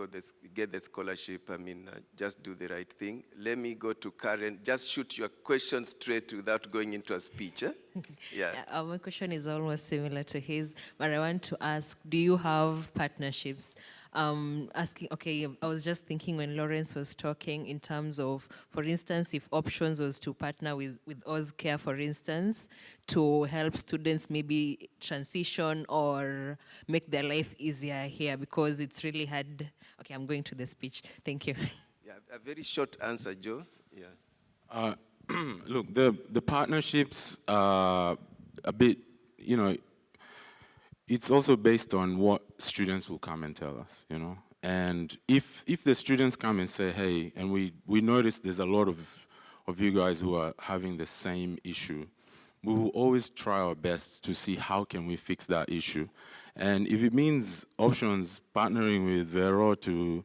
get the scholarship, I mean, just do the right thing. Let me go to Karen. Just shoot your question straight without going into a speech. Yeah. My question is almost similar to his, but I want to ask, do you have partnerships? I was just thinking when Lawrence was talking in terms of, for instance, if Options was to partner with OzCare, for instance, to help students maybe transition or make their life easier here, because it's really hard. Okay, I'm going to the speech. Thank you. Yeah, a very short answer, Joe. Yeah. Look, the partnerships are a bit, you know, it's also based on what students will come and tell us, you know. And if the students come and say, hey, and we notice there's a lot of you guys who are having the same issue, we will always try our best to see how can we fix that issue. And if it means Options partnering with Vero to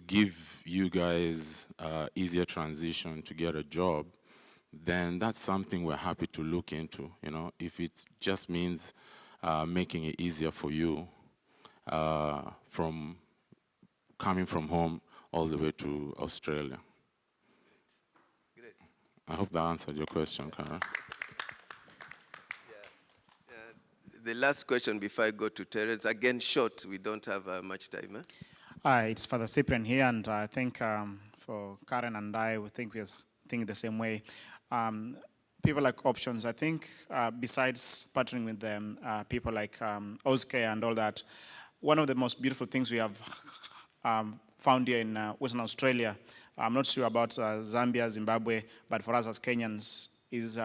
give you guys easier transition to get a job, then that's something we're happy to look into, you know. If it just means making it easier for you from coming from home all the way to Australia. Great. I hope that answered your question, Karen. The last question before I go to Terence, again short, we don't have much time. It's Father Cyprian here, and I think for Karen and I, we think we're thinking the same way. People like Options, I think besides partnering with them, people like OzCare and all that, one of the most beautiful things we have found here in Western Australia, I'm not sure about Zambia, Zimbabwe, but for us as Kenyans, is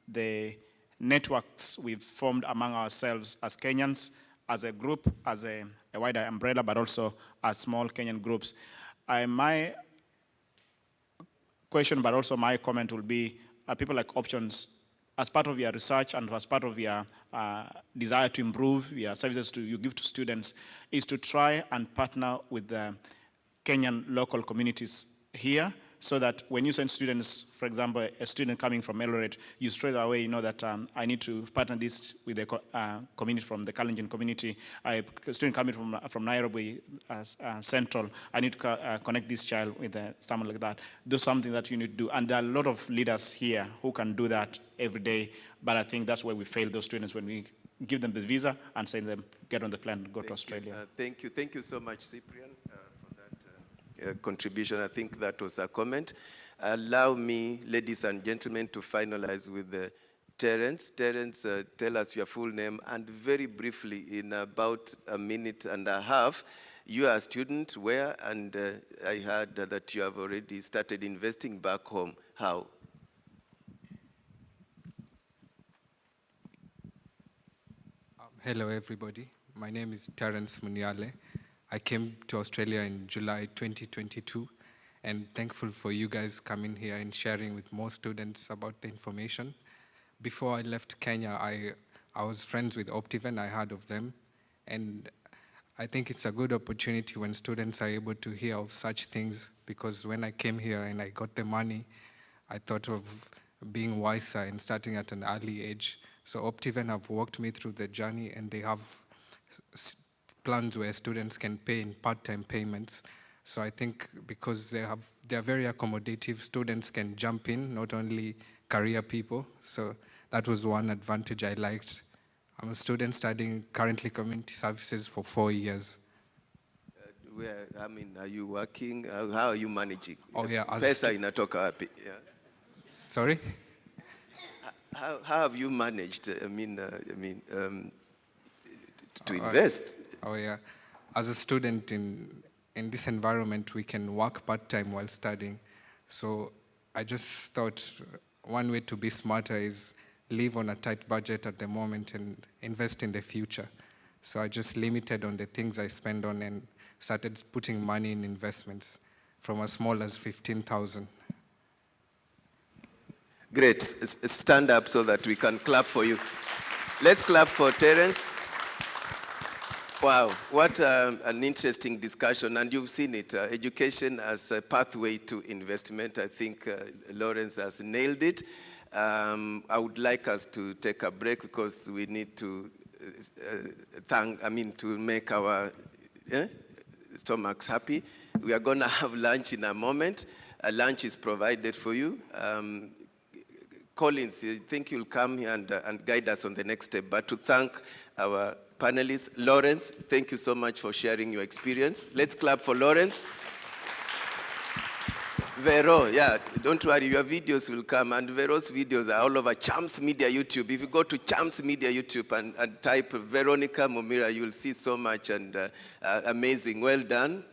the networks we've formed among ourselves as Kenyans, as a group, as a wider umbrella, but also as small Kenyan groups. My question, but also my comment will be, people like Options, as part of your research and as part of your desire to improve your services you give to students, is to try and partner with the Kenyan local communities here, so that when you send students, for example, a student coming from Eldoret, you straight away know that I need to partner this with the community from the Kalenjin community. A student coming from Nairobi Central, I need to connect this child with someone like that. That's something that you need to do. And there are a lot of leaders here who can do that every day, but I think that's where we fail those students, when we give them the visa and send them, get on the plane and go to Australia. Thank you. Thank you so much, Cyprian, for that contribution. I think that was a comment. Allow me, ladies and gentlemen, to finalize with Terence. Terence, tell us your full name, and very briefly, in about a minute and a half, you are a student where, and I heard that you have already started investing back home. How? Hello, everybody. My name is Terence Muniale. I came to Australia in July 2022, and thankful for you guys coming here and sharing with more students about the information. Before I left Kenya, I was friends with Optiven. I heard of them, and I think it's a good opportunity when students are able to hear of such things, because when I came here and I got the money, I thought of being wiser and starting at an early age. So Optiven have walked me through the journey, and they have plans where students can pay in part-time payments. So I think because they are very accommodative, students can jump in, not only career people. So that was one advantage I liked. I'm a student studying currently community services for 4 years. Are you working? How are you managing? Oh yeah, Pesa inatoka wapi? Yeah. Sorry? How have you managed? To invest? Oh yeah, as a student in this environment, we can work part-time while studying. So I just thought one way to be smarter is live on a tight budget at the moment and invest in the future. So I just limited on the things I spend on and started putting money in investments from as small as 15,000. Great. Stand up so that we can clap for you. Let's clap for Terence. Wow, what an interesting discussion, and you've seen it, education as a pathway to investment. I think Lawrence has nailed it. I would like us to take a break because we need to to make our stomachs happy. We are going to have lunch in a moment. Lunch is provided for you. Collins, I think you'll come here and guide us on the next step. But to thank our panelists, Lawrence, thank you so much for sharing your experience. Let's clap for Lawrence. Vero, yeah, don't worry, your videos will come, and Vero's videos are all over Champs Media YouTube. If you go to Champs Media YouTube and type Veronica Mumira, you'll see so much, and amazing. Well done,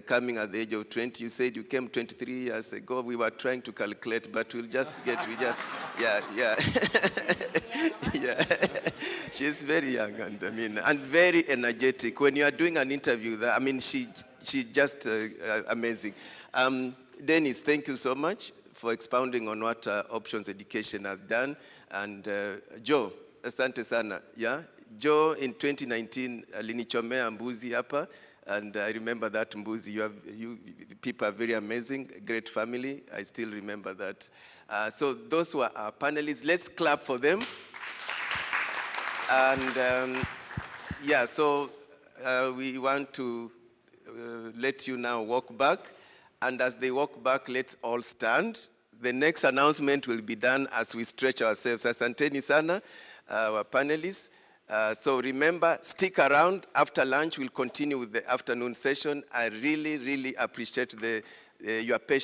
coming at the age of 20. You said you came 23 years ago. We were trying to calculate, but yeah. She's very young, and very energetic. When you are doing an interview, she just amazing. Dennis, thank you so much for expounding on what Options Education has done. And Joe, asante sana. Yeah? Joe, in 2019, alinichomea mbuzi hapa, and I remember that mbuzi. You people are very amazing, great family. I still remember that. So those were our panelists. Let's clap for them. And so we want to let you now walk back. And as they walk back, let's all stand. The next announcement will be done as we stretch ourselves. Asanteni sana, our panelists. So remember, stick around. After lunch, we'll continue with the afternoon session. I really, really appreciate your patience.